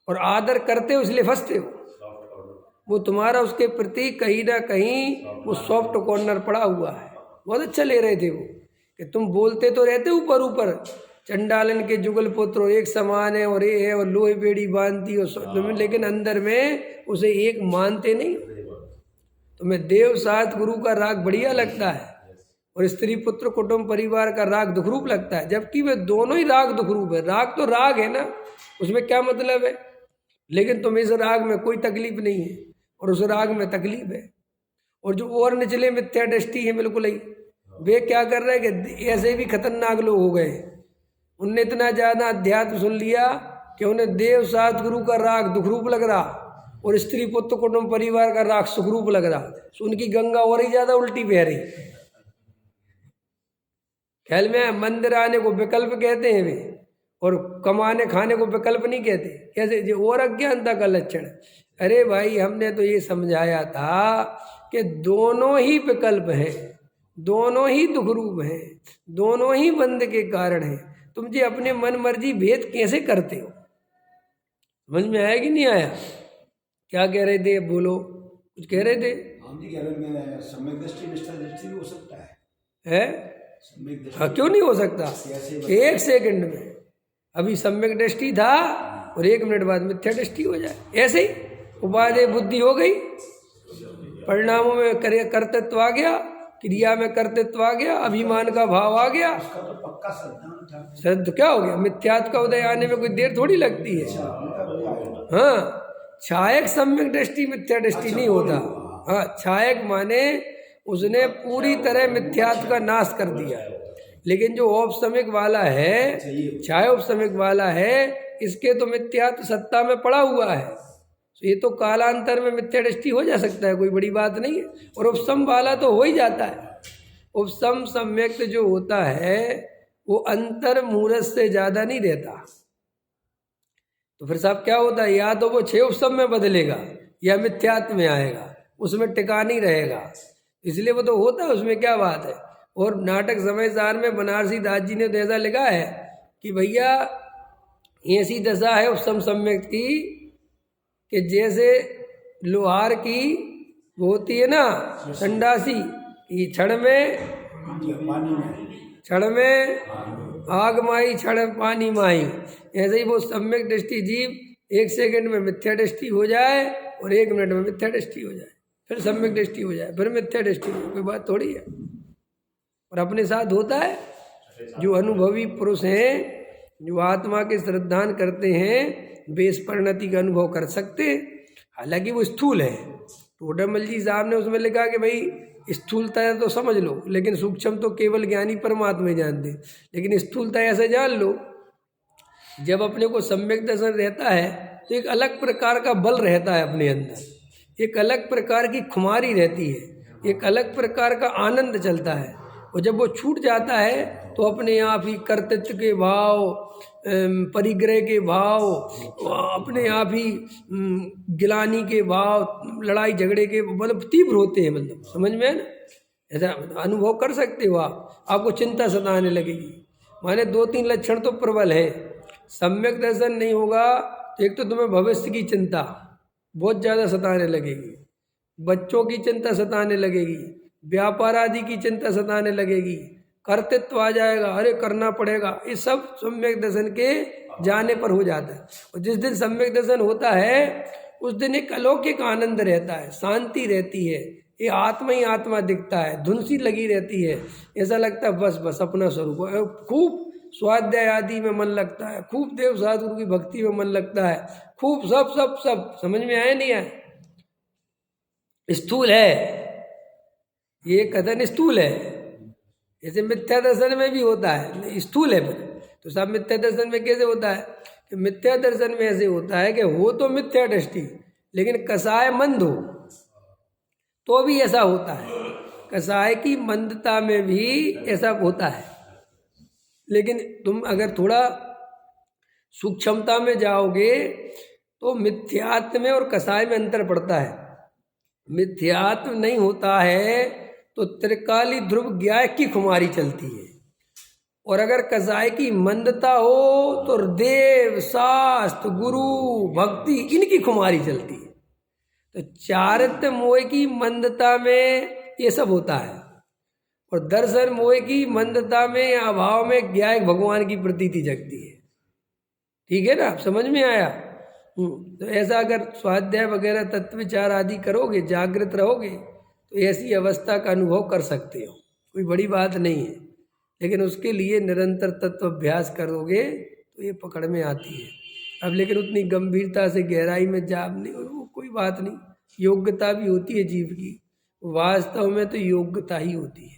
और आदर करते हो इसलिए फंसते हो। वो तुम्हारा उसके प्रति कहीं ना कहीं वो सॉफ्ट कॉर्नर पड़ा हुआ है। बहुत अच्छा ले रहे थे वो कि तुम बोलते तो रहते ऊपर ऊपर, चंडालन के जुगल पुत्र एक समान है और ये है और लोहे बेड़ी बांधती हो, लेकिन अंदर में उसे एक मानते नहीं। तुम्हें देव साथ गुरु का राग बढ़िया लगता है और स्त्री पुत्र कुटुंब परिवार का राग दुखरूप लगता है, जबकि वे दोनों ही राग दुखरूप है। राग तो राग है ना, उसमें क्या मतलब है? लेकिन तुम्हें इस राग में कोई तकलीफ नहीं है और उस राग में तकलीफ है। और जो और निचले मिथ्या दृष्टि है बिल्कुल ही, वे क्या कर रहे हैं कि ऐसे भी खतरनाक लोग हो गए, उनने इतना ज़्यादा अध्यात्म सुन लिया कि उन्हें देव सात गुरु का राग दुखरूप लग रहा और स्त्री पुत्र कुटुंब परिवार का राग सुखरूप लग रहा, तो उनकी गंगा और ही ज़्यादा उल्टी बह रही। ख्याल में मंदिर आने को विकल्प कहते हैं वे, और कमाने खाने को विकल्प नहीं कहते। कैसे? जो और अज्ञानता का लक्षण। अरे भाई, हमने तो ये समझाया था कि दोनों ही विकल्प हैं, दोनों ही दुखरूप हैं, दोनों ही बंध के कारण हैं। तुम जी अपने मन मर्जी भेद कैसे करते हो? समझ में आया कि नहीं आया? क्या कह रहे थे? बोलो, कुछ कह रहे थे। हम जी कह रहे हैं सम्यक दृष्टि निष्ठा दृष्टि हो सकता है? हाँ, क्यों नहीं हो सकता? एक सेकंड में अभी सम्यक दृष्टि था और 1 मिनट बाद मिथ्या दृष्टि हो जाए, ऐसे ही उपादेय बुद्धि हो गई, परिणामों में कर्तृत्व आ गया, क्रिया में कर्तृत्व आ गया, अभिमान का भाव आ गया। उसका तो पक्का श्रद्धा क्या हो गया? मिथ्यात्व का उदय आने में कोई देर थोड़ी लगती है। हाँ, छायक सम्यक दृष्टि मिथ्या दृष्टि नहीं होता। हाँ, छायक माने उसने पूरी तरह मिथ्यात्व का नाश कर दिया। लेकिन जो औपसमिक वाला है, छाय उपसमिक वाला है, इसके तो मिथ्यात्व सत्ता में पड़ा हुआ है, तो ये तो कालांतर में मिथ्या दृष्टि हो जा सकता है, कोई बड़ी बात नहीं है। और उपसम वाला तो हो ही जाता है। उपसम सम्यक जो होता है वो अंतर मूरत से ज्यादा नहीं रहता। तो फिर साहब क्या होता है? या तो वो 6 उपसम में बदलेगा या मिथ्यात्व में आएगा, उसमें टिका नहीं रहेगा। इसलिए वो तो होता है, उसमें क्या बात है। और नाटक समय सार में बनारसी दास जी ने तो ऐसा लिखा है कि भैया ऐसी दशा है उपसम सम्यक की कि जैसे लोहार की वो होती है ना संडासी, कि क्षण में आग माई क्षण पानी माई, ऐसे ही वो सम्यक दृष्टि जीव 1 सेकंड में मिथ्या दृष्टि हो जाए और 1 मिनट में मिथ्या दृष्टि हो जाए, फिर सम्यक दृष्टि हो जाए, फिर मिथ्या दृष्टि हो जाए। कोई बात थोड़ी है। और अपने साथ होता है, जो अनुभवी पुरुष हैं, जो आत्मा के श्रद्धान करते हैं, वे इस परिणति का अनुभव कर सकते हैं। हालांकि वो स्थूल है। टोडरमल जी साहब ने उसमें लिखा कि भाई स्थूलता है तो समझ लो, लेकिन सूक्ष्म तो केवल ज्ञानी परमात्मा जानते। लेकिन स्थूलता ऐसे जान लो, जब अपने को सम्यक दर्शन रहता है तो एक अलग प्रकार का बल रहता है अपने अंदर, एक अलग प्रकार की खुमारी रहती है, एक अलग प्रकार का आनंद चलता है। और जब वो छूट जाता है तो अपने आप ही कर्तृत्व के भाव, परिग्रह के भाव, अपने आप ही गिलानी के भाव, लड़ाई झगड़े के मतलब तीव्र होते हैं। मतलब समझ में है ना? ऐसा अनुभव कर सकते हो आप। आपको चिंता सताने लगेगी, माने 2-3 लक्षण तो प्रबल है। सम्यक दर्शन नहीं होगा तो एक तो तुम्हें भविष्य की चिंता बहुत ज़्यादा सताने लगेगी, बच्चों की चिंता सताने लगेगी, व्यापार आदि की चिंता सताने लगेगी, कर्तृत्व आ जाएगा, अरे करना पड़ेगा। ये सब सम्यक दर्शन के जाने पर हो जाता है। और जिस दिन सम्यक दर्शन होता है उस दिन एक अलौकिक आनंद रहता है, शांति रहती है, ये आत्मा ही आत्मा दिखता है, धुन सी लगी रहती है। ऐसा लगता है बस बस अपना स्वरूप। खूब स्वाध्याय आदि में मन लगता है, खूब देव साधु की भक्ति में मन लगता है, खूब सब सब सब। समझ में आया नहीं आया? स्थूल है ये कथन, स्थूल है। जैसे मिथ्या दर्शन में भी होता है, स्थूल है। तो सब मिथ्या दर्शन में कैसे होता है कि मिथ्या दर्शन में ऐसे होता है कि हो तो मिथ्या दृष्टि, लेकिन कसाय मंद हो तो भी ऐसा होता है। कसाय की मंदता में भी ऐसा होता है। लेकिन तुम अगर थोड़ा सूक्ष्मता में जाओगे तो मिथ्यात्व में और कसाय में अंतर पड़ता है। मिथ्यात्व नहीं होता है तो त्रिकाली ध्रुव ज्ञाय की खुमारी चलती है, और अगर कसाय की मंदता हो तो देव शास्त्र गुरु भक्ति इनकी खुमारी चलती है। तो चारित्र मोह की मंदता में ये सब होता है, और दर्शन मोह की मंदता में या अभाव में ज्ञाय भगवान की प्रतीति जगती है। ठीक है ना? समझ में आया? तो ऐसा अगर स्वाध्याय वगैरह तत्व विचार आदि करोगे, जागृत रहोगे, तो ऐसी अवस्था का अनुभव कर सकते हो। कोई बड़ी बात नहीं है। लेकिन उसके लिए निरंतर तत्व अभ्यास करोगे तो ये पकड़ में आती है। अब लेकिन उतनी गंभीरता से गहराई में जाप नहीं, वो कोई बात नहीं। योग्यता भी होती है जीव की, वास्तव में तो योग्यता ही होती है।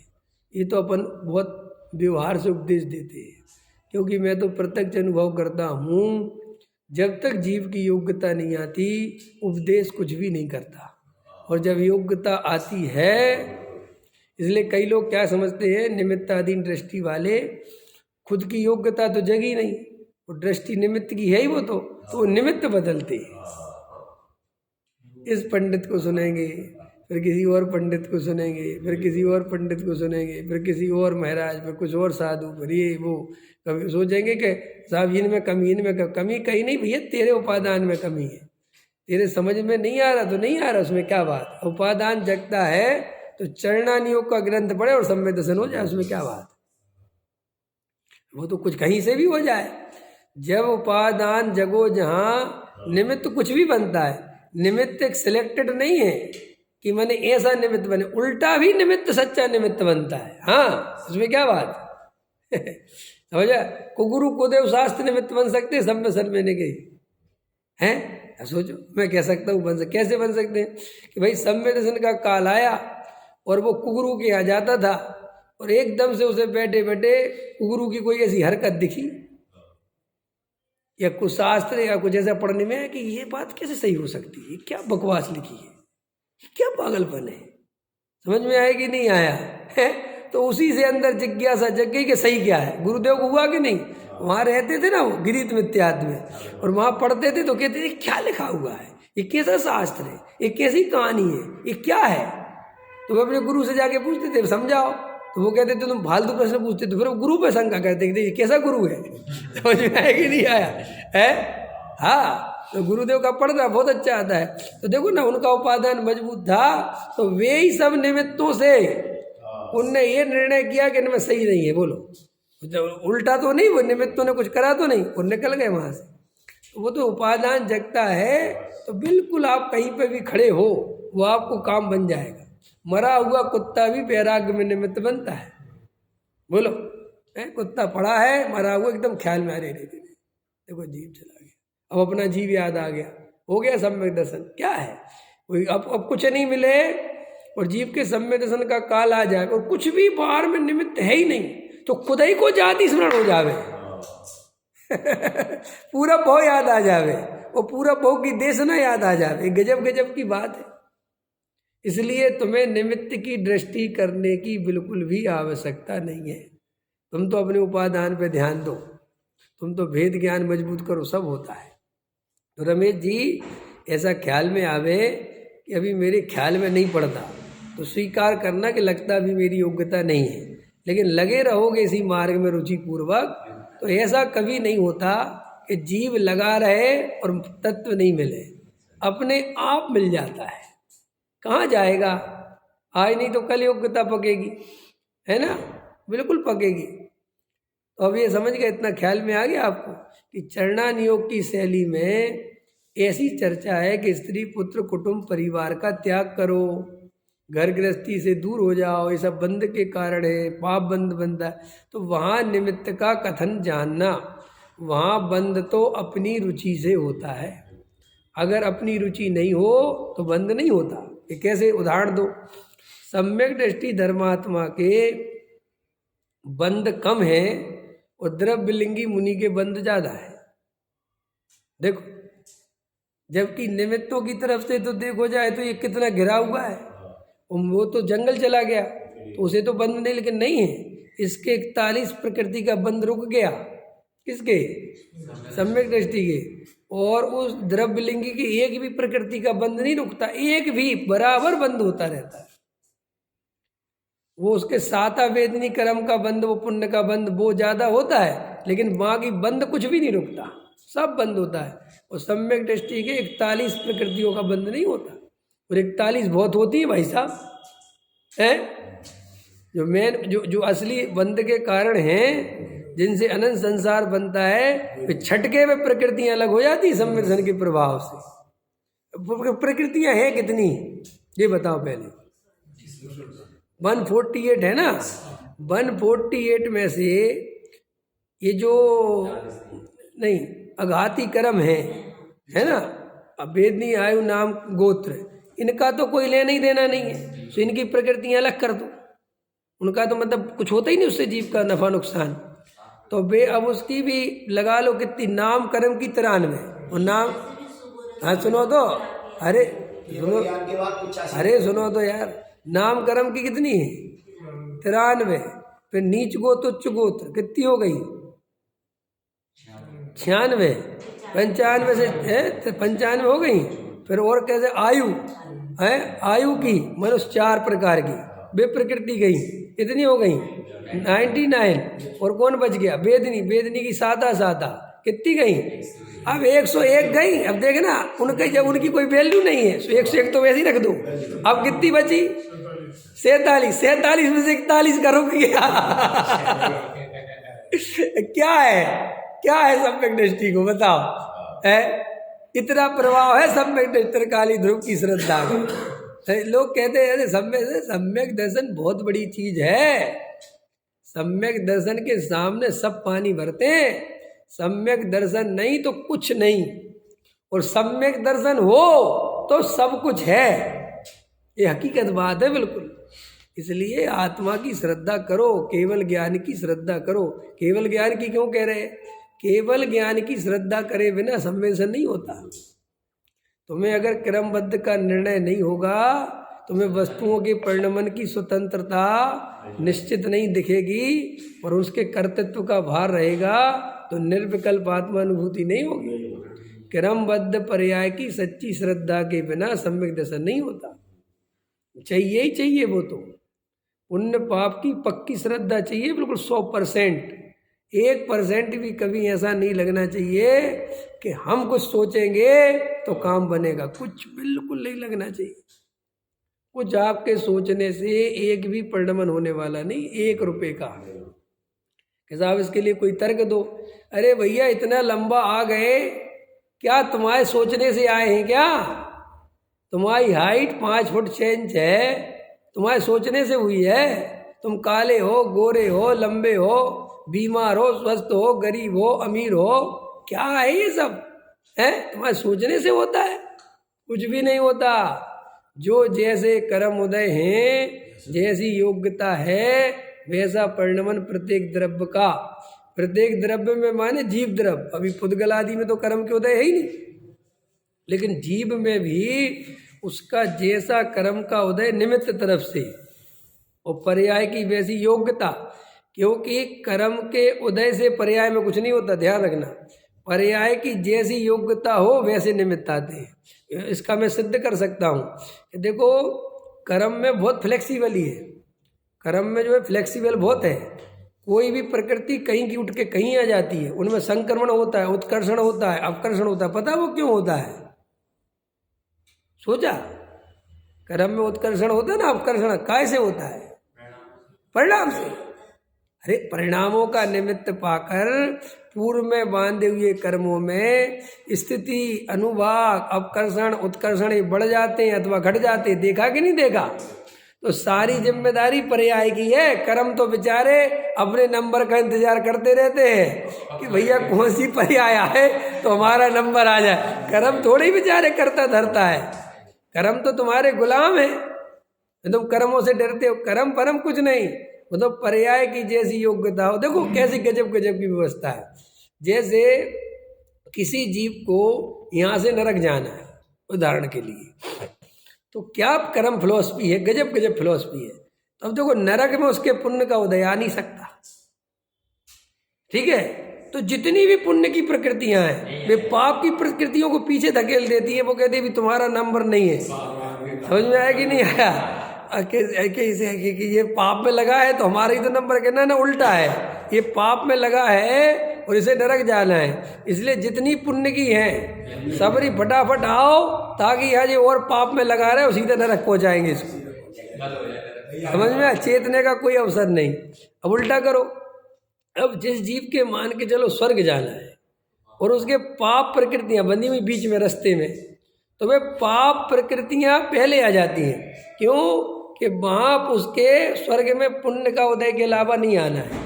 ये तो अपन बहुत व्यवहार से उपदेश देते हैं, क्योंकि मैं तो प्रत्यक्ष अनुभव करता हूँ, जब तक जीव की योग्यता नहीं आती उपदेश कुछ भी नहीं करता, और जब योग्यता आती है, इसलिए कई लोग क्या समझते हैं, निमित्ताधीन दृष्टि वाले, खुद की योग्यता तो जगी नहीं, वो दृष्टि निमित्त की है ही, वो तो वो निमित्त बदलते हैं। इस पंडित को सुनेंगे, फिर किसी और पंडित को सुनेंगे, फिर किसी और पंडित को सुनेंगे, फिर किसी और महाराज, फिर कुछ और साधु, फिर ये वो, कभी सोचेंगे कि साहब इनमें कमी, इनमें कमी कहीं नहीं भैया, तेरे उपादान में कमी है, तेरे समझ में नहीं आ रहा तो नहीं आ रहा, उसमें क्या बात। उपादान जगता है तो चरणानियोग का ग्रंथ पढ़े और सम्यक दर्शन हो जाए, उसमें क्या बात। वो तो कुछ कहीं से भी हो जाए। जब उपादान जगो जहाँ, निमित्त कुछ भी बनता है, निमित्त एक सिलेक्टेड नहीं है कि मैंने ऐसा निमित्त बने, उल्टा भी निमित्त सच्चा निमित्त बनता है। हाँ, उसमें क्या बात समझा। कुगुरु कुदेव शास्त्र निमित्त बन सकते हैं, सब में सर मैंने गई हैं। सोचो, मैं कह सकता हूँ कैसे बन सकते हैं कि भाई सम्यक दर्शन का काल आया और वो कुगुरु के यहाँ जाता था, और एकदम से उसे बैठे बैठे कुगुरु की कोई ऐसी हरकत दिखी या कुछ शास्त्र या कुछ ऐसा पढ़ने में है कि ये बात कैसे सही हो सकती है, क्या बकवास लिखी है, क्या पागलपन है, समझ में आया कि नहीं आया है। तो उसी से अंदर जिज्ञासा जग गई कि सही क्या है। गुरुदेव को हुआ कि नहीं, वहाँ रहते थे ना वो गिरीत मित्याद में, और वहाँ पढ़ते थे तो कहते थे क्या लिखा हुआ है, ये कैसा शास्त्र है, ये कैसी कहानी है, ये क्या है। तो वो अपने गुरु से जाके पूछते थे समझाओ, तो वो कहते थे तुम फालतू प्रश्न पूछते थे, फिर वो गुरु पे शंका करते थे ये कैसा गुरु है, समझ में आया कि नहीं आया है। हाँ, तो गुरुदेव का पढ़ना बहुत अच्छा आता है। तो देखो ना, उनका उपादान मजबूत था, तो वे ही सब निमित्तों से उनने ये निर्णय किया कि इनमें सही नहीं है। बोलो, उल्टा तो नहीं, वो निमित्तों ने कुछ करा तो नहीं, वो निकल गए वहां से। तो वो तो उपादान जगता है, तो बिल्कुल आप कहीं पे भी खड़े हो, वो आपको काम बन जाएगा। मरा हुआ कुत्ता भी वैराग्य में निमित्त बनता है। बोलो, कुत्ता पड़ा है मरा हुआ, एकदम ख्याल में आ रहे रहते, देखो जीव चला गया, अब अपना जीव याद आ गया, हो गया सम्यक दर्शन। क्या है, कोई अब कुछ नहीं मिले और जीव के सम्यक दर्शन का काल आ जाए और कुछ भी बाहर में निमित्त है ही नहीं, तो खुद ही को जाति स्मरण हो जावे पूरा भव याद आ जावे, और पूरा भव की देशना याद आ जावे। गजब गजब की बात है। इसलिए तुम्हें निमित्त की दृष्टि करने की बिल्कुल भी आवश्यकता नहीं है। तुम तो अपने उपादान पे ध्यान दो, तुम तो भेद ज्ञान मजबूत करो, सब होता है। तो रमेश जी, ऐसा ख्याल में आवे कि अभी मेरे ख्याल में नहीं पड़ता, तो स्वीकार करना कि लगता भी मेरी योग्यता नहीं है, लेकिन लगे रहोगे इसी मार्ग में रुचि पूर्वक, तो ऐसा कभी नहीं होता कि जीव लगा रहे और तत्व नहीं मिले, अपने आप मिल जाता है। कहाँ जाएगा, आज नहीं तो कल योग्यता पकेगी, है ना, बिल्कुल पकेगी। तो अब ये समझ गए, इतना ख्याल में आ गया आपको कि चरणानियोग की शैली में ऐसी चर्चा है कि स्त्री पुत्र कुटुंब परिवार का त्याग करो, घर गृहस्थी से दूर हो जाओ, ये सब बंध के कारण है, पाप बंध बनता है। तो वहाँ निमित्त का कथन जानना, वहाँ बंध तो अपनी रुचि से होता है, अगर अपनी रुचि नहीं हो तो बंध नहीं होता। ये कैसे, उदाहरण दो। सम्यक दृष्टि धर्मात्मा के बंध कम है और द्रव्यलिंगी मुनि के बंध ज्यादा है। देखो, जबकि निमित्तों की तरफ से तो देखो जाए तो ये कितना घिरा हुआ है, वो तो जंगल चला गया तो उसे तो बंध नहीं, लेकिन नहीं है, इसके 41 प्रकृति का बंध रुक गया। किसके, सम्यक दृष्टि के। और उस द्रव्यलिंगी की एक भी प्रकृति का बंध नहीं रुकता, एक भी बराबर बंध होता रहता है। वो उसके साता वेदनी कर्म का बंध, वो पुण्य का बंध वो ज्यादा होता है, लेकिन बाकी बंध कुछ भी नहीं रुकता, सब बंद होता है। और सम्यक दृष्टि के 41 प्रकृतियों का बंध नहीं होता, और 41 बहुत होती है भाई साहब, है जो मेन जो असली बंध के कारण हैं, जिनसे अनंत संसार बनता है, वे छटके में प्रकृतियां अलग हो जाती सम्यक दर्शन के प्रभाव से। प्रकृतियां हैं कितनी, ये बताओ पहले। 148 है ना, 148 में से ये जो नहीं अघाती कर्म है ना। अब वेदनी आयु नाम गोत्र, इनका तो कोई लेना ही देना नहीं है, तो इनकी प्रकृतियां अलग कर दो, उनका तो मतलब कुछ होता ही नहीं उससे जीव का नफा नुकसान। तो वे अब उसकी भी लगा लो कितनी, नाम कर्म की 93 और नाम, हाँ सुनो तो, अरे सुनो, अरे सुनो तो यार, नाम कर्म की कितनी है 93, फिर नीच गोत्र उच्च गोत्र कितनी हो गई 96, 95 से है 95 हो गई। फिर और कैसे आयु है, आयु की मनुष्य 4 प्रकार की, वे प्रकृति गई इतनी हो गई 99। और कौन बच गया, वेदनी, वेदनी की सादा सादा कितनी गई, अब 101 गई। अब देखना उनके, जब उनकी कोई वैल्यू नहीं है तो 101 तो वैसे ही रख दो। अब कितनी बची 47, 47 में से 41 का रुक गया क्या है सम्यक दृष्टि को बताओ, है इतना प्रभाव है सम्यक दृष्टि काली ध्रुव की श्रद्धा का। लोग कहते हैं सम्यक दर्शन बहुत बड़ी चीज है, सम्यक दर्शन के सामने सब पानी भरते हैं, सम्यक दर्शन नहीं तो कुछ नहीं, और सम्यक दर्शन हो तो सब कुछ है, ये हकीकत बात है बिल्कुल। इसलिए आत्मा की श्रद्धा करो, केवल ज्ञान की श्रद्धा करो। केवल ज्ञान की क्यों कह रहे हैं, केवल ज्ञान की श्रद्धा करे बिना संवेदन नहीं होता। तुम्हें अगर क्रमबद्ध का निर्णय नहीं होगा, तुम्हें वस्तुओं के परिणमन की स्वतंत्रता निश्चित नहीं दिखेगी और उसके कर्तृत्व का भार रहेगा, तो निर्विकल्प आत्मानुभूति नहीं होगी। क्रमबद्ध पर्याय की सच्ची श्रद्धा के बिना सम्यक दर्शन नहीं होता। चाहिए ही चाहिए, वो तो पुण्य पाप की पक्की श्रद्धा चाहिए, बिल्कुल 100%। 1% भी कभी ऐसा नहीं लगना चाहिए कि हम कुछ सोचेंगे तो काम बनेगा, कुछ बिल्कुल नहीं लगना चाहिए। कुछ आपके सोचने से एक भी परिणमन होने वाला नहीं, 1 रुपए का। कि साहब इसके लिए कोई तर्क दो। अरे भैया इतना लंबा आ गए, क्या तुम्हारे सोचने से आए हैं क्या? तुम्हारी हाइट 5 फुट 6 इंच है, तुम्हारे सोचने से हुई है। तुम काले हो, गोरे हो, लंबे हो, बीमार हो, स्वस्थ हो, गरीब हो, अमीर हो, क्या है ये सब है? तुम्हारे सोचने से होता है? कुछ भी नहीं होता। जो जैसे कर्म उदय हैं, जैसी योग्यता है, वैसा परिणमन प्रत्येक द्रव्य का। प्रत्येक द्रव्य में माने जीव द्रव्य, अभी पुद्गल आदि में तो कर्म के उदय है ही नहीं, लेकिन जीव में भी उसका जैसा कर्म का उदय निमित्त तरफ से और पर्याय की वैसी योग्यता। क्योंकि कर्म के उदय से पर्याय में कुछ नहीं होता, ध्यान रखना। पर्याय की जैसी योग्यता हो वैसे निमित्त आते हैं। इसका मैं सिद्ध कर सकता हूँ। देखो कर्म में बहुत फ्लेक्सिबल ही है, कर्म में जो है फ्लेक्सिबल बहुत है। कोई भी प्रकृति कहीं की उठ के कहीं आ जाती है, उनमें संक्रमण होता है, उत्कर्षण होता है, अपकर्षण होता है। पता वो क्यों होता है? सोचा? कर्म में उत्कर्षण होता है ना, अपकर्षण कैसे होता है? परिणाम से। अरे परिणामों का निमित्त पाकर पूर्व में बांधे हुए कर्मों में स्थिति, अनुभाग, अपकर्षण, उत्कर्षण ये बढ़ जाते हैं अथवा घट जाते हैं। देखा कि नहीं देखा? तो सारी जिम्मेदारी पर्याय की है। कर्म तो बेचारे अपने नंबर का इंतजार करते रहते हैं कि भैया कौन सी पर्याय आए तो हमारा नंबर आ जाए। कर्म थोड़ी बेचारे करता धरता है, कर्म तो तुम्हारे गुलाम है। तुम कर्मों से डरते हो, कर्म परम कुछ नहीं, वो तो पर्याय की जैसी योग्यता हो। देखो कैसी गजब गजब की व्यवस्था है। जैसे किसी जीव को यहाँ से नरक जाना है उदाहरण के लिए, तो क्या कर्म फिलॉसफी है, गजब गजब फिलॉसफी है। अब देखो नरक में उसके पुण्य का उदय आ नहीं सकता, ठीक है? तो जितनी भी पुण्य की प्रकृतियां हैं वे पाप की प्रकृतियों को पीछे धकेल देती है। वो कहती है भी तुम्हारा नंबर नहीं है। समझ में आया कि नहीं आया? कि ये पाप में लगा है तो हमारा ही तो नंबर कहना ना, उल्टा है। ये पाप में लगा है और इसे नरक जाना है, इसलिए जितनी पुण्य की है सबरी फटाफट आओ, ताकि यहाँ जो और पाप में लगा रहे हो सीधे नरक पहुँचाएंगे इसको। समझ में? चेतने का कोई अवसर नहीं। अब उल्टा करो, अब जिस जीव के मान के चलो स्वर्ग जाना है और उसके पाप प्रकृतियां बंधी हुई बीच में रास्ते में, तो वे पाप प्रकृतियां पहले आ जाती हैं। क्यों? कि वहाँ उसके स्वर्ग में पुण्य का उदय के अलावा नहीं आना है।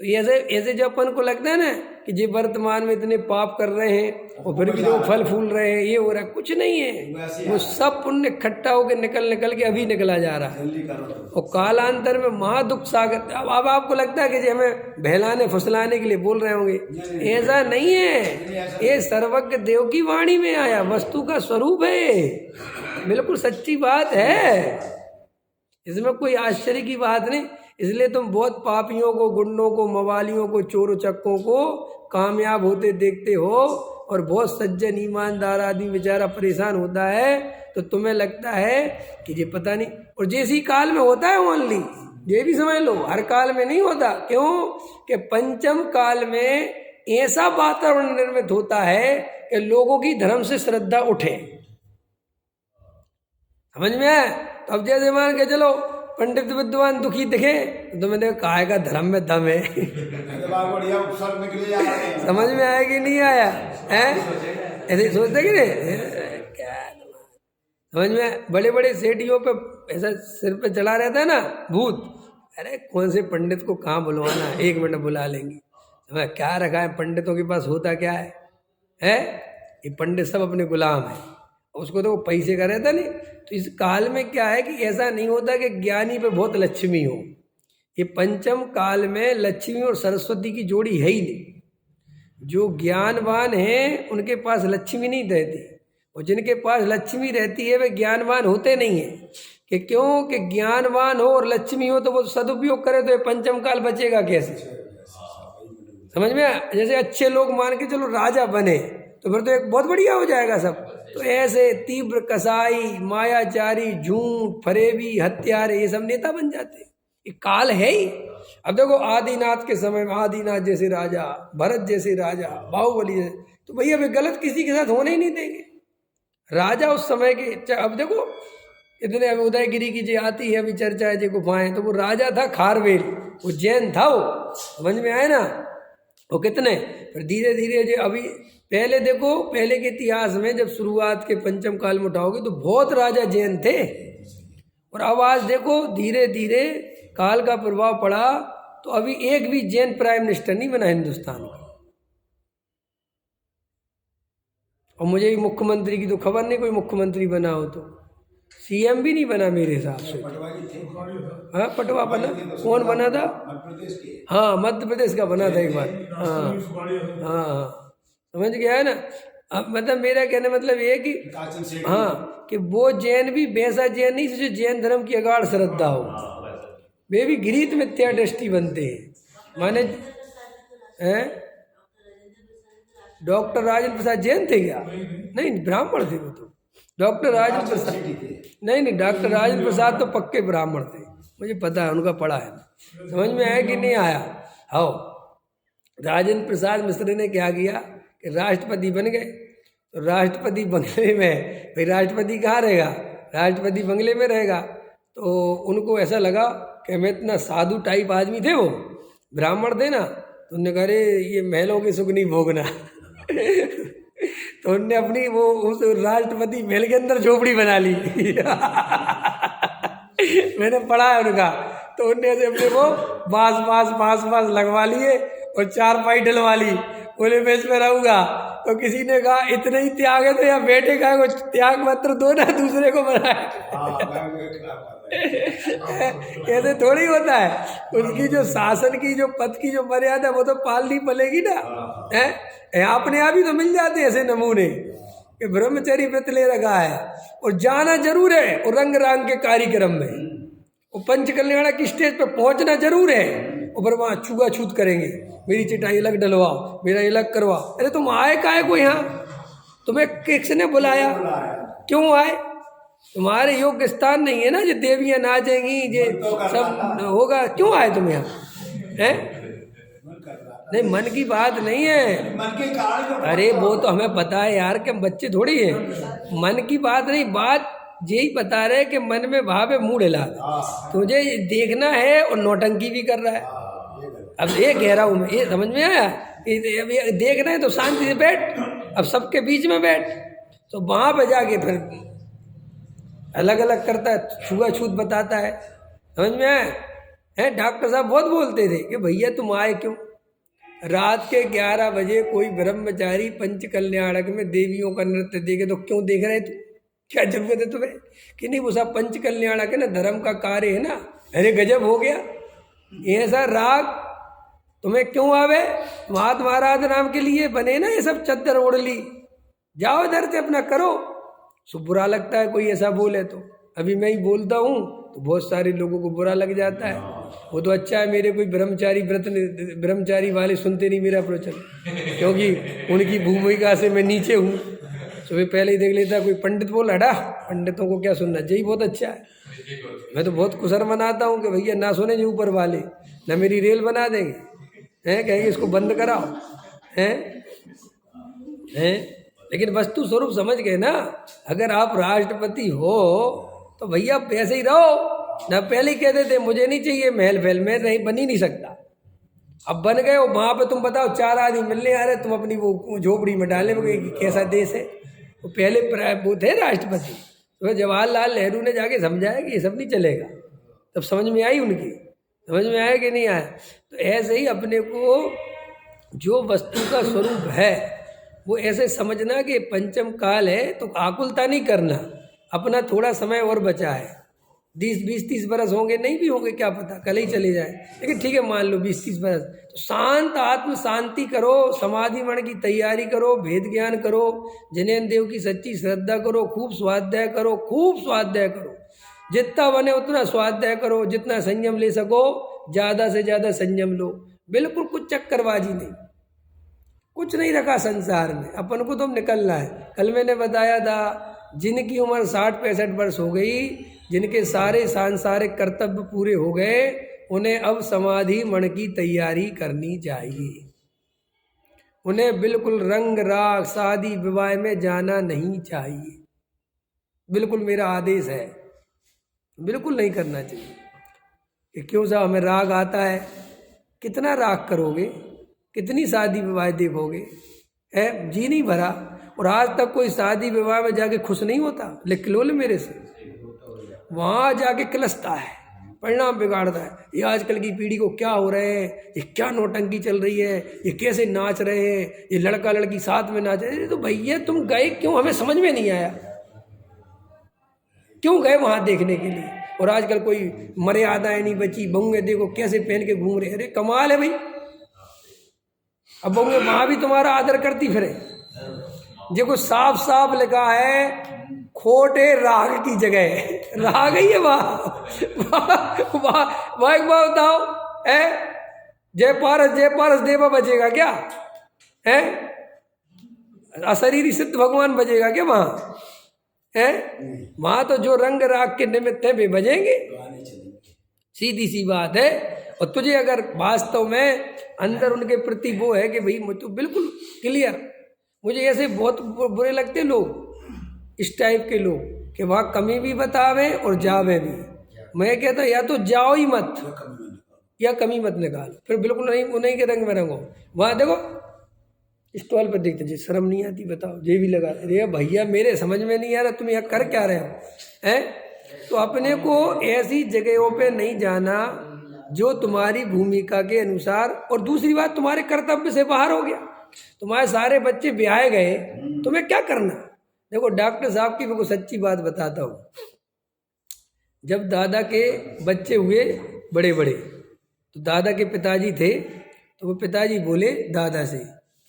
तो ऐसे ऐसे जो अपन को लगता है ना कि जी वर्तमान में इतने पाप कर रहे हैं और फिर भी जो फल फूल रहे हैं, ये हो रहा है, कुछ नहीं है। वो सब पुण्य इकट्ठा होकर निकल के अभी निकला जा रहा है। और कालांतर में महादुख सागर। अब आपको लगता है कि जी हमें बहलाने फुसलाने के लिए बोल रहे होंगे, ऐसा नहीं है। ये सर्वज्ञ देव की वाणी में आया वस्तु का स्वरूप है, बिल्कुल सच्ची बात है, इसमें कोई आश्चर्य की बात नहीं। इसलिए तुम बहुत पापियों को, गुंडों को, मवालियों को, चोर उचक्कों को कामयाब होते देखते हो और बहुत सज्जन ईमानदार आदमी बेचारा परेशान होता है, तो तुम्हें लगता है कि ये पता नहीं। और जैसी काल में होता है ओनली, ये भी समझ लो, हर काल में नहीं होता। क्यों कि पंचम काल में ऐसा वातावरण निर्मित होता है कि लोगों की धर्म से श्रद्धा उठे। समझ में आए? तो अब जैसे मान के चलो पंडित विद्वान दुखी दिखे तो तुम्हें देखो काय का धर्म में दम है। समझ में आया कि नहीं आया है? ऐसे सोचते कि नहीं? क्या समझ में? बड़े बड़े सेठियों पे ऐसा सिर पे चला रहता है ना भूत, अरे कौन से पंडित को कहाँ बुलवाना है, 1 मिनट बुला लेंगे। समझ क्या रखा है पंडितों के पास, होता क्या है? ये पंडित सब अपने गुलाम है, उसको तो वो पैसे का रहता नहीं। तो इस काल में क्या है कि ऐसा नहीं होता कि ज्ञानी पे बहुत लक्ष्मी हो। ये पंचम काल में लक्ष्मी और सरस्वती की जोड़ी है ही नहीं। जो ज्ञानवान हैं उनके पास लक्ष्मी नहीं रहती, और जिनके पास लक्ष्मी रहती है वे ज्ञानवान होते नहीं हैं। कि क्यों कि ज्ञानवान हो और लक्ष्मी हो तो वो सदुपयोग करे, तो ये पंचम काल बचेगा कैसे? समझ में? जैसे अच्छे लोग मान के चलो राजा बने तो फिर तो एक बहुत बढ़िया हो जाएगा सब। तो ऐसे तीव्र कसाई, मायाचारी, झूठ, फरेबी, हत्यारे, ये सब नेता बन जाते हैं। ये काल है ही। अब देखो आदिनाथ के समय में आदिनाथ जैसे राजा, भरत जैसे राजा, बाहुबली जैसे, तो भैया वे गलत किसी के साथ होने ही नहीं देंगे राजा उस समय के। अब देखो इतने अभी उदयगिरी की जो आती है अभी चर्चा है जो गुफाएं, तो वो राजा था खारवेल, वो जैन था, वो समझ में आए ना? वो कितने फिर धीरे धीरे जो अभी पहले देखो, पहले के इतिहास में जब शुरुआत के पंचम काल में उठाओगे तो बहुत राजा जैन थे। और अब आज देखो धीरे धीरे काल का प्रभाव पड़ा तो अभी एक भी जैन प्राइम मिनिस्टर नहीं बना हिंदुस्तान का। और मुझे भी मुख्यमंत्री की तो खबर नहीं कोई मुख्यमंत्री बना हो, तो सीएम भी नहीं बना मेरे हिसाब से। हाँ पटवा बना, कौन बना था? हाँ मध्य प्रदेश का बना था एक बार। हाँ समझ गया है ना? अब मतलब मेरा कहने मतलब ये कि हाँ कि वो जैन भी वैसा जैन नहीं जो जैन धर्म की अगाढ़ श्रद्धा हो, वे भी गृहीत मिथ्या दृष्टि बनते हैं। माने डॉक्टर राजेंद्र प्रसाद जैन थे क्या? नहीं ब्राह्मण थे वो तो। डॉक्टर राजेंद्र प्रसाद नहीं, डॉक्टर राजेंद्र प्रसाद तो पक्के ब्राह्मण थे, मुझे पता है, उनका पढ़ा है। समझ में आया कि नहीं आया? हाँ राजेंद्र प्रसाद मिश्र ने क्या किया कि राष्ट्रपति बन गए। तो राष्ट्रपति बंगले में, भाई राष्ट्रपति कहाँ रहेगा? राष्ट्रपति बंगले में रहेगा। तो उनको ऐसा लगा कि मैं इतना साधु टाइप आदमी थे, वो ब्राह्मण थे ना, तो उन्होंने कहा ये महलों की सुख नहीं भोगना। तो उनने अपनी वो उस राष्ट्रपति महल के अंदर झोपड़ी बना ली। मैंने पढ़ा है उनका। तो उनने ऐसे अपने वो बांस लगवा लिए और 4 पाई डलवा ली, बोले मैं इसमें रहूंगा। तो किसी ने कहा इतने ही त्याग है तो या बेटे का कुछ त्याग पत्र दो ना, दूसरे को बनाए। ऐसे थोड़ी होता है। उसकी जो शासन की जो पद की जो मर्यादा वो तो पालनी पड़ेगी ना। है अपने आप ही तो मिल जाते हैं ऐसे नमूने कि ब्रह्मचर्य व्रत ले रखा है और जाना जरूर है और रंग रांग के कार्यक्रम में, वो पंचकल्याण की स्टेज पे पहुंचना जरूर है। और वहाँ छूत करेंगे, मेरी चिटाई अलग डलवाओ, मेरा अलग करवाओ। अरे तुम आए काहे को यहाँ? तुम्हें किसने बुलाया? क्यों आए? तुम्हारे योग्य स्थान नहीं है ना, जो देवियां नाचेंगी, ये सब होगा। क्यों आए तुम यहाँ? हैं? नहीं मन की बात नहीं है, मन के कारण। अरे वो तो हमें पता है यार कि हम बच्चे थोड़ी हैं। मन की बात नहीं, बात यही बता रहे कि मन में भाव है, मूड हिला। तुझे देखना है और नौटंकी भी कर रहा है। अब ये कह रहा हूँ मैं, ये समझ में आया? देखना है तो शांति से बैठ, अब सबके बीच में बैठ। तो वहाँ पे जाके फिर अलग अलग करता है, छुआछूत बताता है। समझ में आया? हैं डॉक्टर साहब बहुत बोलते थे कि भैया तुम आए क्यों। रात के 11 बजे कोई ब्रह्मचारी पंच कल्याणक में देवियों का नृत्य देखे तो क्यों देख रहे तुम, क्या जरूरत है तुम्हें? कि नहीं वो सब पंच कल्याणक है ना, धर्म का कार्य है ना। अरे गजब हो गया, ऐसा राग तुम्हें क्यों आवे? महात्मा आराधना के लिए बने ना ये सब, चद्दर ओढ़ ली, जाओ इधर से अपना करो। सो बुरा लगता है कोई ऐसा बोले तो। अभी मैं ही बोलता हूँ तो बहुत सारे लोगों को बुरा लग जाता है। वो तो अच्छा है मेरे कोई ब्रह्मचारी वाले सुनते नहीं मेरा प्रवचन, क्योंकि उनकी भूमिका से मैं नीचे हूँ। सुबह पहले ही देख लेता कोई पंडित बोल हटा, पंडितों को क्या सुनना चाहिए, बहुत अच्छा है। मैं तो बहुत कुसर मनाता हूँ कि भैया ना सुने जो ऊपर वाले, ना मेरी रेल बना देंगे, हैं कहेंगे इसको बंद कराओ, हैं। लेकिन वस्तु स्वरूप समझ गए ना, अगर आप राष्ट्रपति हो तो भैया ऐसे ही रहो ना। पहले ही कहते थे मुझे नहीं चाहिए महल फैल, में नहीं बन ही नहीं सकता। अब बन गए हो, वहाँ पे तुम बताओ 4 आदमी मिलने आ रहे, तुम अपनी वो झोपड़ी में डाले कि कैसा देश है। वो पहले वो थे राष्ट्रपति, तो जवाहरलाल नेहरू ने जाके समझाया कि ये सब नहीं चलेगा, तब समझ में आई उनकी, समझ में आया कि नहीं आया। तो ऐसे ही अपने को जो वस्तु का स्वरूप है वो ऐसे समझना कि पंचम काल है, तो आकुलता नहीं करना। अपना थोड़ा समय और बचा है, 20-30 बरस होंगे, नहीं भी होंगे क्या पता, कल ही चले जाए, लेकिन ठीक है मान लो 20-30 बरस। तो शांत आत्म शांति करो, समाधि मण की तैयारी करो, भेद ज्ञान करो, जैन देव की सच्ची श्रद्धा करो, खूब स्वाध्याय करो, खूब स्वाध्याय करो, जितना बने उतना स्वाध्याय करो, जितना संयम ले सको ज़्यादा से ज़्यादा संयम लो। बिल्कुल कुछ चक्करबाजी नहीं, कुछ नहीं रखा संसार में, अपन को तो निकलना है। कल मैंने बताया था जिनकी उम्र 60-65 वर्ष हो गई, जिनके सारे सांसारिक कर्तव्य पूरे हो गए, उन्हें अब समाधि मण की तैयारी करनी चाहिए। उन्हें बिल्कुल रंग राग शादी विवाह में जाना नहीं चाहिए, बिल्कुल मेरा आदेश है, बिल्कुल नहीं करना चाहिए। कि क्यों साहब हमें राग आता है, कितना राग करोगे, कितनी शादी विवाह देखोगे, है जी नहीं भरा। और आज तक कोई शादी विवाह में जाके खुश नहीं होता, लिख लो मेरे से, वहाँ जाके कलसता है, परिणाम बिगाड़ता है। ये आजकल की पीढ़ी को क्या हो रहे हैं, ये क्या नौटंकी चल रही है, ये कैसे नाच रहे हैं, ये लड़का लड़की साथ में नाच रहे हैं। तो भैया तुम गए क्यों, हमें समझ में नहीं आया, क्यों गए वहाँ देखने के लिए। और आजकल कोई मर्यादाएं नहीं बची, बहुएं देखो कैसे पहन के घूम रहे, अरे कमाल है भाई। अब बहुएं वहाँ भी तुम्हारा आदर करती फिरे, देखो साफ साफ लिखा है खोटे राग की जगह राग ही है वहाँ। एक बार बताओ, है जय पारस देवा बजेगा क्या, है अशरीरी सिद्ध भगवान बजेगा क्या वहाँ, है वहाँ तो जो रंग राग के निमित्त है वे बजेंगे, सीधी सी बात है। और तुझे अगर वास्तव में अंदर उनके प्रति वो है कि भाई मुझे तो बिल्कुल क्लियर, मुझे ऐसे बहुत बुरे लगते लोग, इस टाइप के लोग कि वहाँ कमी भी बतावे और जावे भी। मैं कहता या तो जाओ ही मत या कमी मत निकालो, फिर बिल्कुल नहीं उन्हीं के रंग में रंगो। वहाँ देखो स्टॉल पर देखते जी शर्म नहीं आती, बताओ जे भी लगा रहे भैया, मेरे समझ में नहीं आ रहा तुम यहाँ कर क्या रहे हो, हैं। तो अपने को ऐसी जगहों पे नहीं जाना जो तुम्हारी भूमिका के अनुसार, और दूसरी बात तुम्हारे कर्तव्य से बाहर हो गया। तुम्हारे सारे बच्चे ब्याहे गए, तुम्हें क्या करना। देखो डॉक्टर साहब की मैं सच्ची बात बताता हूँ, जब दादा के बच्चे हुए बड़े बड़े तो दादा के पिताजी थे, तो वो पिताजी बोले दादा से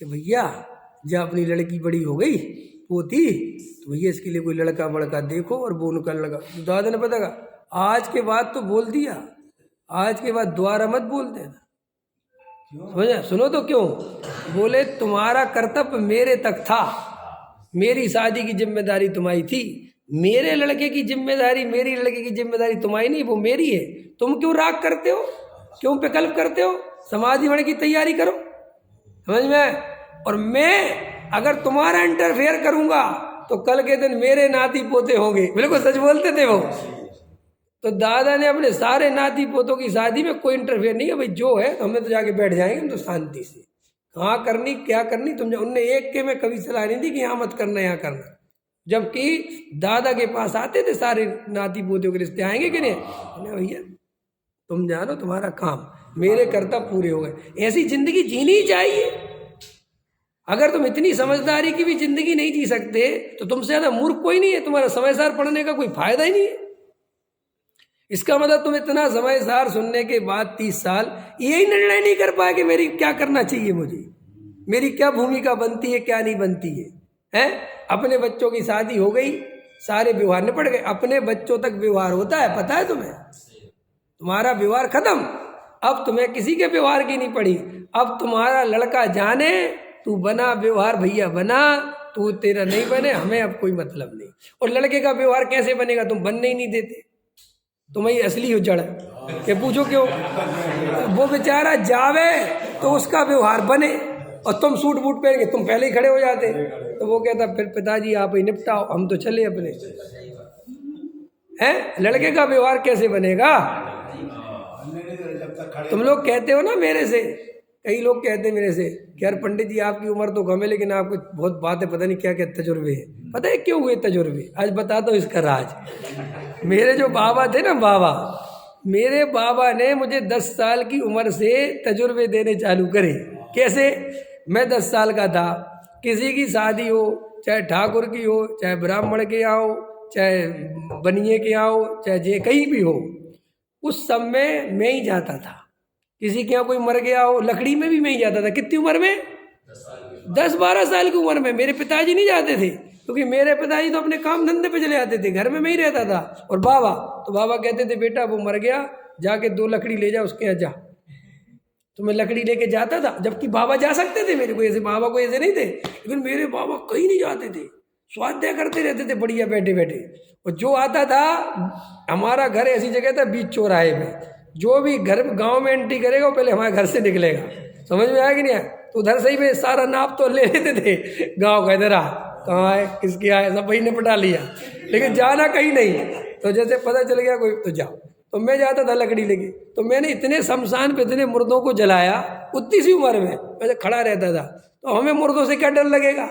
कि भैया जब अपनी लड़की बड़ी हो गई पोती, तो भैया इसके लिए कोई लड़का बड़का देखो, और वो उनका लगा। तो दादा ने पता कहा आज के बाद तो बोल दिया, आज के बाद दोबारा मत बोल देना, समझा। सुनो तो क्यों बोले, तुम्हारा कर्तव्य मेरे तक था, मेरी शादी की जिम्मेदारी तुम्हारी थी, मेरे लड़के की जिम्मेदारी, मेरी लड़के की जिम्मेदारी तुम्हारी नहीं, वो मेरी है। तुम क्यों राग करते हो, क्यों विकल्प करते हो, समाधि मण की तैयारी करो, समझ में। और मैं अगर तुम्हारा इंटरफेयर करूंगा तो कल के दिन मेरे नाती पोते होंगे, बिल्कुल सच बोलते थे वो। तो दादा ने अपने सारे नाती पोतों की शादी में कोई इंटरफेयर नहीं है, भाई जो है हमें तो जाके बैठ जाएंगे हम तो शांति से, कहाँ करनी क्या करनी तुम। उनने एक के में कभी सलाह नहीं दी कि यहाँ मत करना यहाँ करना, जबकि दादा के पास आते थे सारे नाती पोतों के रिश्ते, आएंगे कि नहीं भैया तुम जानो तुम्हारा काम, मेरे कर्तव्य पूरे हो गए। ऐसी जिंदगी जीनी ही चाहिए। अगर तुम इतनी समझदारी की भी जिंदगी नहीं जी सकते तो तुमसे ज्यादा मूर्ख कोई नहीं है। तुम्हारा समझदार पढ़ने का कोई फायदा ही नहीं है। इसका मतलब तुम इतना समझदार सुनने के बाद 30 साल यही निर्णय नहीं कर पाए कि मेरी क्या करना चाहिए, मुझे मेरी क्या भूमिका बनती है, क्या नहीं बनती है, हैं? अपने बच्चों की शादी हो गई, सारे व्यवहार निपट गए, अपने बच्चों तक व्यवहार होता है, पता है तुम्हें? तुम्हारा व्यवहार खत्म। अब तुम्हें किसी के व्यवहार की नहीं पड़ी। अब तुम्हारा लड़का जाने तू बना व्यवहार भैया बना, तू तेरा नहीं बने, हमें अब कोई मतलब नहीं। और लड़के का व्यवहार कैसे बनेगा? तुम बनने ही नहीं देते। तुम्हें असली हो जड़ के पूछो क्यों? वो बेचारा जावे तो उसका व्यवहार बने, और तुम सूट बूट पहन के तुम पहले ही खड़े हो जाते। तो वो कहता फिर पिताजी आप ही निपटाओ, हम तो चले अपने। हैं? लड़के का व्यवहार कैसे बनेगा? तुम लोग कहते हो ना मेरे से, कई लोग कहते हैं मेरे से कि यार पंडित जी आपकी उम्र तो कम है लेकिन आपको बहुत बातें पता नहीं क्या क्या तजुर्बे हैं। पता है क्यों हुए तजुर्बे? आज बताता हूँ इसका राज। मेरे जो बाबा थे ना, बाबा, मेरे बाबा ने मुझे 10 साल की उम्र से तजुर्बे देने चालू करे। कैसे? मैं 10 साल का था, किसी की शादी हो, चाहे ठाकुर की हो, चाहे ब्राह्मण के यहाँ हो, चाहे बनिए के यहाँ हो, चाहे जे कहीं भी हो, उस सब में मैं ही जाता था। किसी के यहाँ कोई मर गया हो, लकड़ी में भी मैं ही जाता था। कितनी उम्र में? 10-12 साल की उम्र में। मेरे पिताजी नहीं जाते थे क्योंकि मेरे पिताजी तो अपने काम धंधे पे चले जाते थे, घर में मैं ही रहता था। और बाबा तो बाबा कहते थे बेटा वो मर गया, जाके 2 लकड़ी ले जा उसके यहाँ जा। तो मैं लकड़ी लेके जाता था, जबकि बाबा जा सकते थे, मेरे को ऐसे बाबा को ऐसे नहीं थे, लेकिन मेरे बाबा कहीं नहीं जाते थे, स्वाध्याय करते रहते थे बढ़िया बैठे बैठे। और जो आता था, हमारा घर ऐसी जगह था बीच चौराहे में, जो भी घर गांव में एंट्री करेगा वो पहले हमारे घर से निकलेगा। समझ में आया कि नहीं आया? तो उधर से ही मैं सारा नाप तो ले लेते थे गांव का, इधर आ कहाँ है, किसके आए, सब वही ने पटा लिया, लेकिन जाना कहीं नहीं। तो जैसे पता चल गया कोई तो जाओ, तो मैं जाता था लकड़ी लेके। तो मैंने इतने शमशान पे इतने मुर्दों को जलाया उतनी सी उम्र में, मैं खड़ा रहता था। तो हमें मुर्दों से क्या डर लगेगा?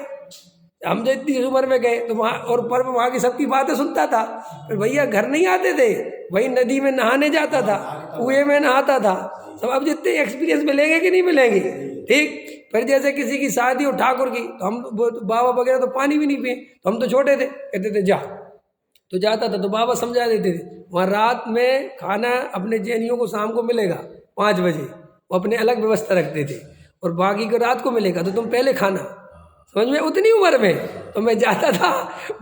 हम जो इतनी उम्र में गए तो वहाँ, और पर वहाँ की सबकी बातें सुनता था। फिर भैया घर नहीं आते थे, वही नदी में नहाने जाता था, कुएं में नहाता था। सब अब जितने एक्सपीरियंस मिलेंगे कि नहीं मिलेंगे? ठीक। फिर जैसे किसी की शादी हो ठाकुर की, तो हम बाबा वगैरह तो पानी भी नहीं पिए, तो हम तो छोटे थे, कहते थे जा। तो जाता था तो बाबा समझा देते थे, वहाँ रात में खाना अपने जैनियों को शाम को मिलेगा 5 बजे, वो अपने अलग व्यवस्था रखते थे, और बाकी को रात को मिलेगा, तो तुम पहले खाना। समझ में? उतनी उम्र में तो मैं जाता था,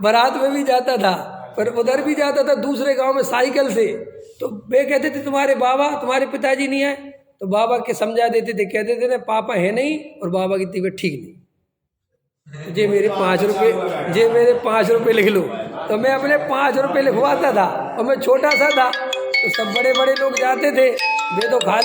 बारात में भी जाता था, पर उधर भी जाता था दूसरे गांव में साइकिल से। तो वे कहते थे तुम्हारे बाबा, तुम्हारे पिताजी नहीं है, तो बाबा के समझा देते थे, कहते थे ना पापा है नहीं और बाबा की तबीयत ठीक नहीं, जे मेरे 5 रुपये लिख लो। तो मैं अपने 5 रुपये लिखवाता था, और मैं छोटा सा था, तो सब बड़े बड़े लोग जाते थे, वे तो खा